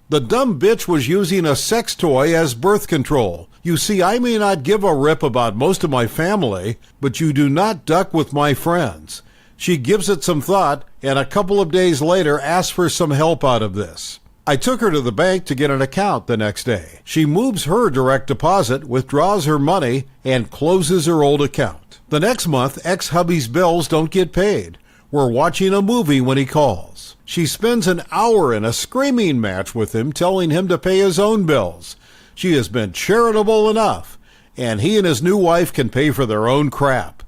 The dumb bitch was using a sex toy as birth control. You see, I may not give a rip about most of my family, but you do not duck with my friends. She gives it some thought, and a couple of days later asks for some help out of this. I took her to the bank to get an account the next day. She moves her direct deposit, withdraws her money, and closes her old account. The next month, ex-hubby's bills don't get paid. We're watching a movie when he calls. She spends an hour in a screaming match with him, telling him to pay his own bills. She has been charitable enough, and he and his new wife can pay for their own crap.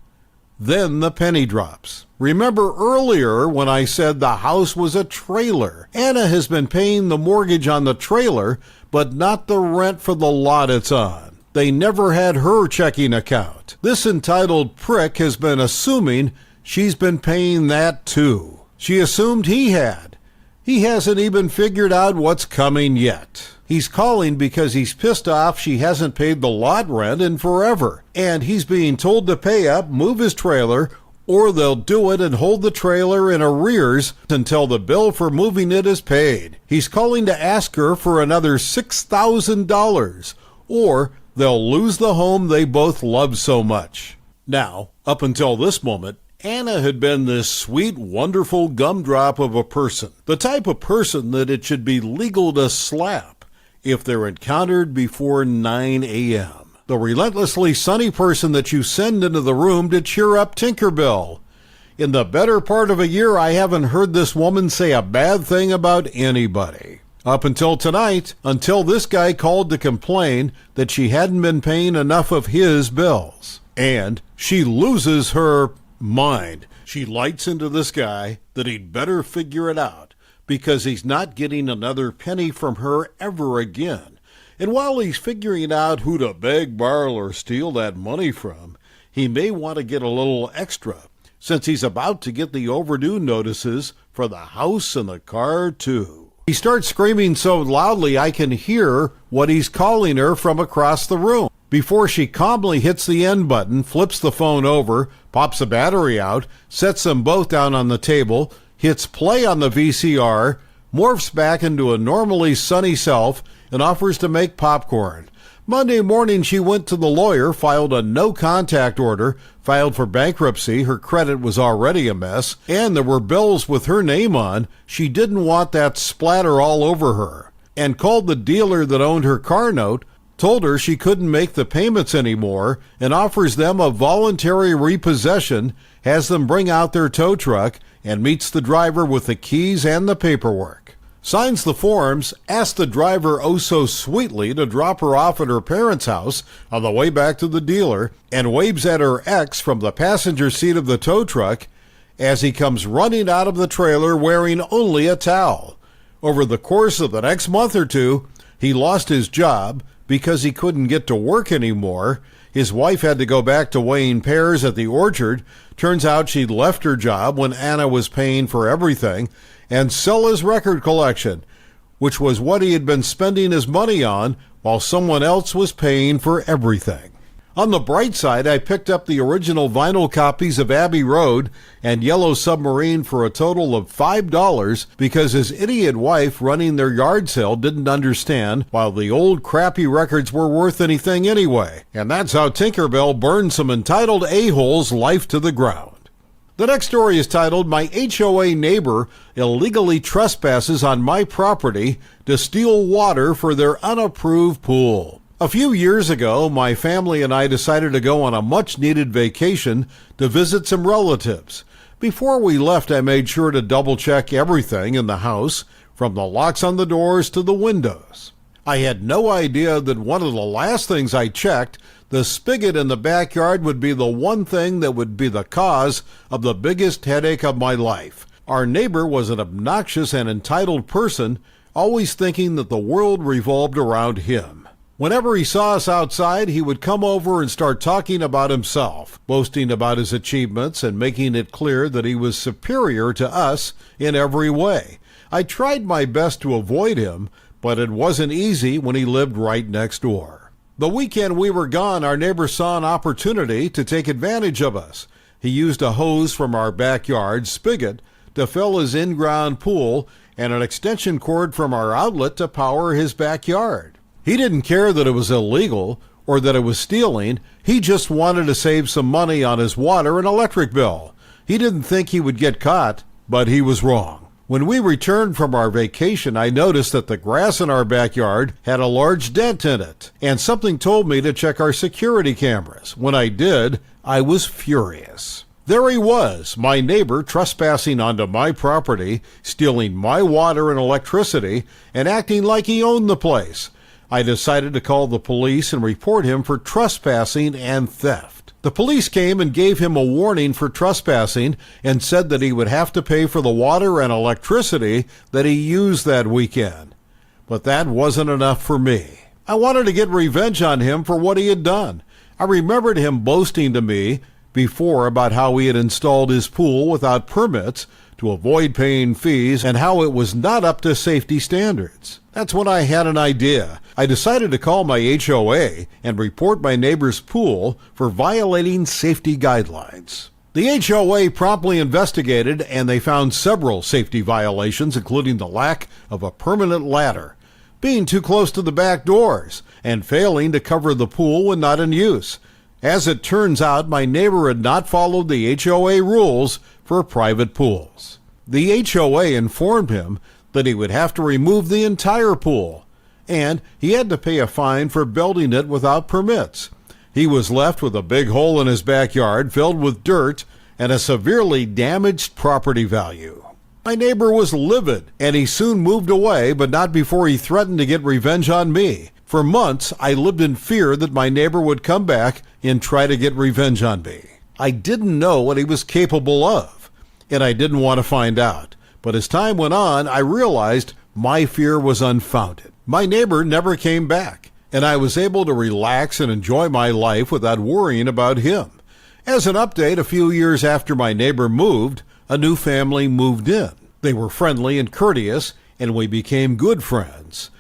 Then the penny drops. Remember earlier when I said the house was a trailer? Anna has been paying the mortgage on the trailer, but not the rent for the lot it's on. They never had her checking account. This entitled prick has been assuming she's been paying that too. She assumed he had. He hasn't even figured out what's coming yet. He's calling because he's pissed off she hasn't paid the lot rent in forever, and he's being told to pay up, move his trailer, or they'll do it and hold the trailer in arrears until the bill for moving it is paid. He's calling to ask her for another $6,000, or they'll lose the home they both love so much. Now, up until this moment, Anna had been this sweet, wonderful gumdrop of a person, the type of person that it should be legal to slap if they're encountered before 9 a.m. The relentlessly sunny person that you send into the room to cheer up Tinkerbell. In the better part of a year, I haven't heard this woman say a bad thing about anybody. Up until tonight, until this guy called to complain that she hadn't been paying enough of his bills. And she loses her mind. She lights into this guy that he'd better figure it out because he's not getting another penny from her ever again. And while he's figuring out who to beg, borrow, or steal that money from, he may want to get a little extra, since he's about to get the overdue notices for the house and the car, too. He starts screaming so loudly I can hear what he's calling her from across the room. Before she calmly hits the end button, flips the phone over, pops the battery out, sets them both down on the table, hits play on the VCR, morphs back into a normally sunny self, and offers to make popcorn. Monday morning, she went to the lawyer, filed a no-contact order, filed for bankruptcy. Her credit was already a mess, and there were bills with her name on. She didn't want that splatter all over her, and called the dealer that owned her car note, told her she couldn't make the payments anymore, and offers them a voluntary repossession, has them bring out their tow truck, and meets the driver with the keys and the paperwork. Signs the forms, asks the driver oh so sweetly to drop her off at her parents' house on the way back to the dealer, and waves at her ex from the passenger seat of the tow truck as he comes running out of the trailer wearing only a towel. Over the course of the next month or two, he lost his job because he couldn't get to work anymore. His wife had to go back to weighing pears at the orchard. Turns out she'd left her job when Anna was paying for everything, and sell his record collection, which was what he had been spending his money on while someone else was paying for everything. On the bright side, I picked up the original vinyl copies of Abbey Road and Yellow Submarine for a total of $5 because his idiot wife running their yard sale didn't understand why the old crappy records were worth anything anyway. And that's how Tinkerbell burned some entitled a-hole's life to the ground. The next story is titled, My HOA Neighbor Illegally Trespasses on My Property to Steal Water for Their Unapproved Pool. A few years ago, my family and I decided to go on a much-needed vacation to visit some relatives. Before we left, I made sure to double-check everything in the house, from the locks on the doors to the windows. I had no idea that one of the last things I checked, the spigot in the backyard, would be the one thing that would be the cause of the biggest headache of my life. Our neighbor was an obnoxious and entitled person, always thinking that the world revolved around him. Whenever he saw us outside, he would come over and start talking about himself, boasting about his achievements and making it clear that he was superior to us in every way. I tried my best to avoid him, but it wasn't easy when he lived right next door. The weekend we were gone, our neighbor saw an opportunity to take advantage of us. He used a hose from our backyard spigot to fill his in-ground pool and an extension cord from our outlet to power his backyard. He didn't care that it was illegal or that it was stealing. He just wanted to save some money on his water and electric bill. He didn't think he would get caught, but he was wrong. When we returned from our vacation, I noticed that the grass in our backyard had a large dent in it, and something told me to check our security cameras. When I did, I was furious. There he was, my neighbor, trespassing onto my property, stealing my water and electricity, and acting like he owned the place. I decided to call the police and report him for trespassing and theft. The police came and gave him a warning for trespassing and said that he would have to pay for the water and electricity that he used that weekend. But that wasn't enough for me. I wanted to get revenge on him for what he had done. I remembered him boasting to me before about how he had installed his pool without permits to avoid paying fees and how it was not up to safety standards. That's when I had an idea. I decided to call my HOA and report my neighbor's pool for violating safety guidelines. The HOA promptly investigated, and they found several safety violations, including the lack of a permanent ladder, being too close to the back doors, and failing to cover the pool when not in use. As it turns out, my neighbor had not followed the HOA rules for private pools. The HOA informed him that he would have to remove the entire pool, and he had to pay a fine for building it without permits. He was left with a big hole in his backyard filled with dirt and a severely damaged property value. My neighbor was livid, and he soon moved away, but not before he threatened to get revenge on me. For months, I lived in fear that my neighbor would come back and try to get revenge on me. I didn't know what he was capable of, and I didn't want to find out. But as time went on, I realized my fear was unfounded. My neighbor never came back, and I was able to relax and enjoy my life without worrying about him. As an update, a few years after my neighbor moved, a new family moved in. They were friendly and courteous, and we became good friends.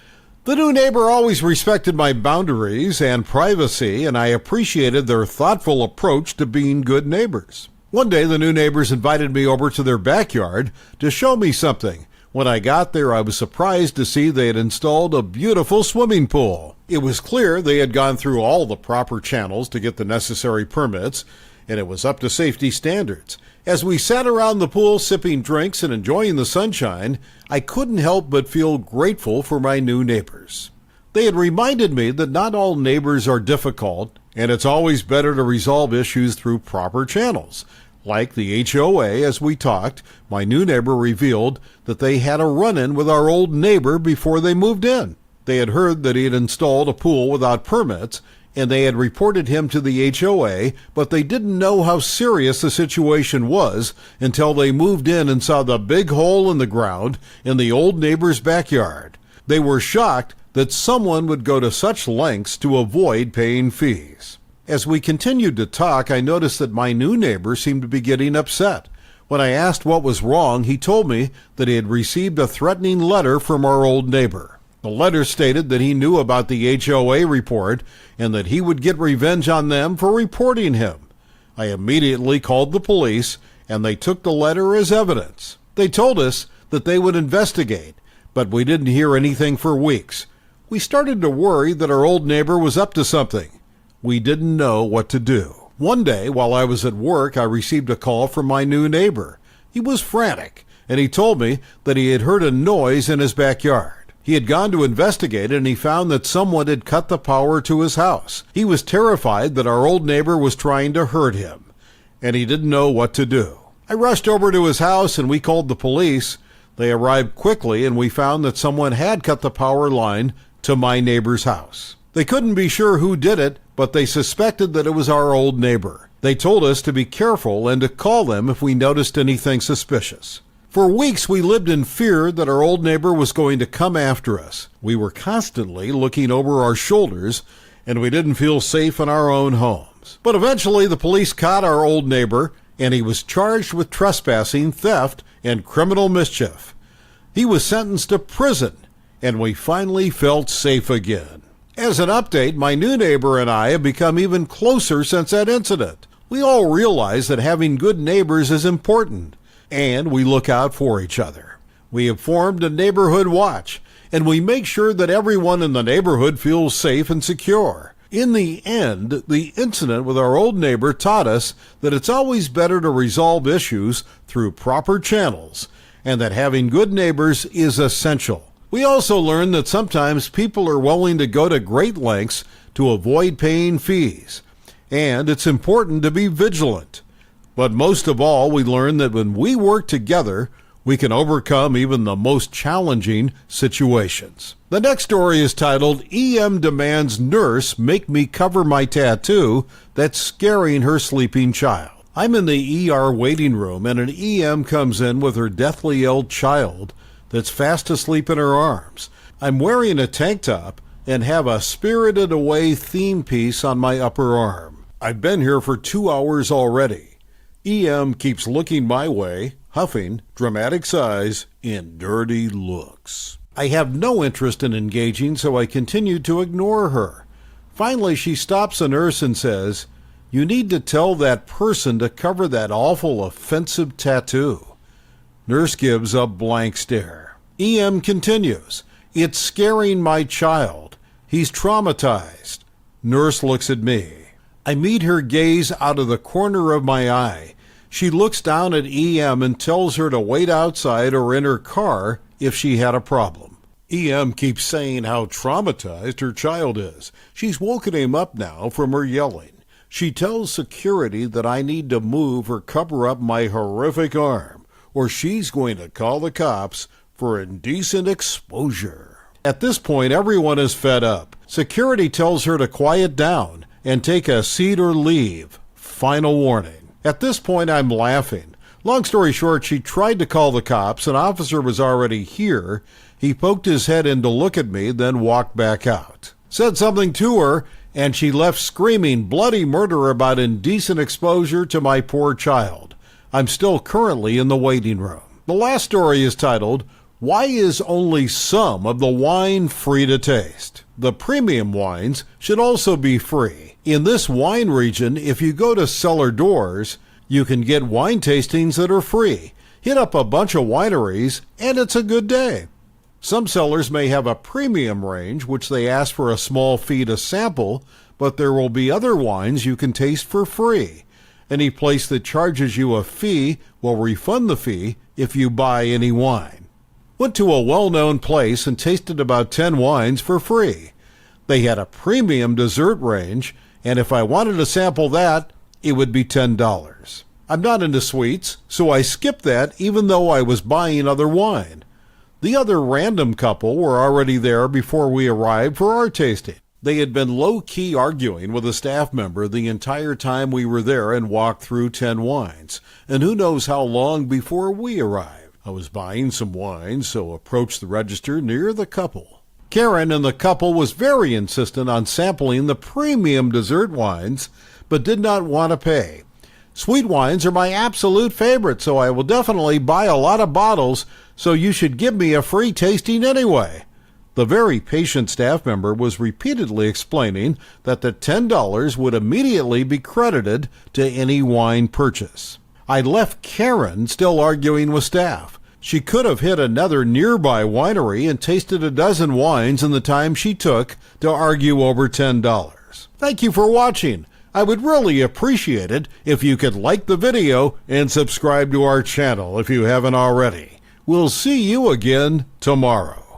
The new neighbor always respected my boundaries and privacy, and I appreciated their thoughtful approach to being good neighbors. One day, the new neighbors invited me over to their backyard to show me something. When I got there, I was surprised to see they had installed a beautiful swimming pool. It was clear they had gone through all the proper channels to get the necessary permits, and it was up to safety standards. As we sat around the pool sipping drinks and enjoying the sunshine, I couldn't help but feel grateful for my new neighbors. They had reminded me that not all neighbors are difficult, and it's always better to resolve issues through proper channels. Like the HOA, as we talked, my new neighbor revealed that they had a run-in with our old neighbor before they moved in. They had heard that he had installed a pool without permits, and they had reported him to the HOA, but they didn't know how serious the situation was until they moved in and saw the big hole in the ground in the old neighbor's backyard. They were shocked that someone would go to such lengths to avoid paying fees. As we continued to talk, I noticed that my new neighbor seemed to be getting upset. When I asked what was wrong, he told me that he had received a threatening letter from our old neighbor. The letter stated that he knew about the HOA report and that he would get revenge on them for reporting him. I immediately called the police, and they took the letter as evidence. They told us that they would investigate, but we didn't hear anything for weeks. We started to worry that our old neighbor was up to something. We didn't know what to do. One day, while I was at work, I received a call from my new neighbor. He was frantic, and he told me that he had heard a noise in his backyard. He had gone to investigate, and he found that someone had cut the power to his house. He was terrified that our old neighbor was trying to hurt him, and he didn't know what to do. I rushed over to his house, and we called the police. They arrived quickly, and we found that someone had cut the power line to my neighbor's house. They couldn't be sure who did it, but they suspected that it was our old neighbor. They told us to be careful and to call them if we noticed anything suspicious. For weeks we lived in fear that our old neighbor was going to come after us. We were constantly looking over our shoulders, and we didn't feel safe in our own homes. But eventually the police caught our old neighbor, and he was charged with trespassing, theft, and criminal mischief. He was sentenced to prison, and we finally felt safe again. As an update, my new neighbor and I have become even closer since that incident. We all realize that having good neighbors is important, and we look out for each other. We have formed a neighborhood watch, and we make sure that everyone in the neighborhood feels safe and secure. In the end, the incident with our old neighbor taught us that it's always better to resolve issues through proper channels, and that having good neighbors is essential. We also learned that sometimes people are willing to go to great lengths to avoid paying fees, and it's important to be vigilant. But most of all, we learned that when we work together, we can overcome even the most challenging situations. The next story is titled, EM Demands Nurse Make Me Cover My Tattoo That's Scaring Her Sleeping Child. I'm in the ER waiting room, and an EM comes in with her deathly ill child that's fast asleep in her arms. I'm wearing a tank top and have a Spirited Away theme piece on my upper arm. I've been here for 2 hours already. EM keeps looking my way, huffing, dramatic sighs, and dirty looks. I have no interest in engaging, so I continue to ignore her. Finally, she stops a nurse and says, "You need to tell that person to cover that awful offensive tattoo." Nurse gives a blank stare. EM continues, "It's scaring my child. He's traumatized." Nurse looks at me. I meet her gaze out of the corner of my eye. She looks down at EM and tells her to wait outside or in her car if she had a problem. EM keeps saying how traumatized her child is. She's woken him up now from her yelling. She tells security that I need to move or cover up my horrific arm, or she's going to call the cops for indecent exposure. At this point, everyone is fed up. Security tells her to quiet down and take a seat or leave. Final warning. At this point, I'm laughing. Long story short, she tried to call the cops. An officer was already here. He poked his head in to look at me, then walked back out. Said something to her, and she left screaming bloody murder about indecent exposure to my poor child. I'm still currently in the waiting room. The last story is titled, Why is only some of the wine free to taste? The premium wines should also be free. In this wine region, if you go to cellar doors, You can get wine tastings that are free. Hit up a bunch of wineries, and it's a good day. Some sellers may have a premium range, which they ask for a small fee to sample, but there will be other wines you can taste for free. Any place that charges you a fee will refund the fee if you buy any wine. Went to a well-known place and tasted about 10 wines for free. They had a premium dessert range, and if I wanted to sample that, it would be $10. I'm not into sweets, so I skipped that even though I was buying other wine. The other random couple were already there before we arrived for our tasting. They had been low-key arguing with a staff member the entire time we were there and walked through 10 wines, and who knows how long before we arrived. I was buying some wine, so approached the register near the couple. Karen and the couple was very insistent on sampling the premium dessert wines, but did not want to pay. Sweet wines are my absolute favorite, so I will definitely buy a lot of bottles, so you should give me a free tasting anyway. The very patient staff member was repeatedly explaining that the $10 would immediately be credited to any wine purchase. I left Karen still arguing with staff. She could have hit another nearby winery and tasted a dozen wines in the time she took to argue over $10. Thank you for watching. I would really appreciate it if you could like the video and subscribe to our channel if you haven't already. We'll see you again tomorrow.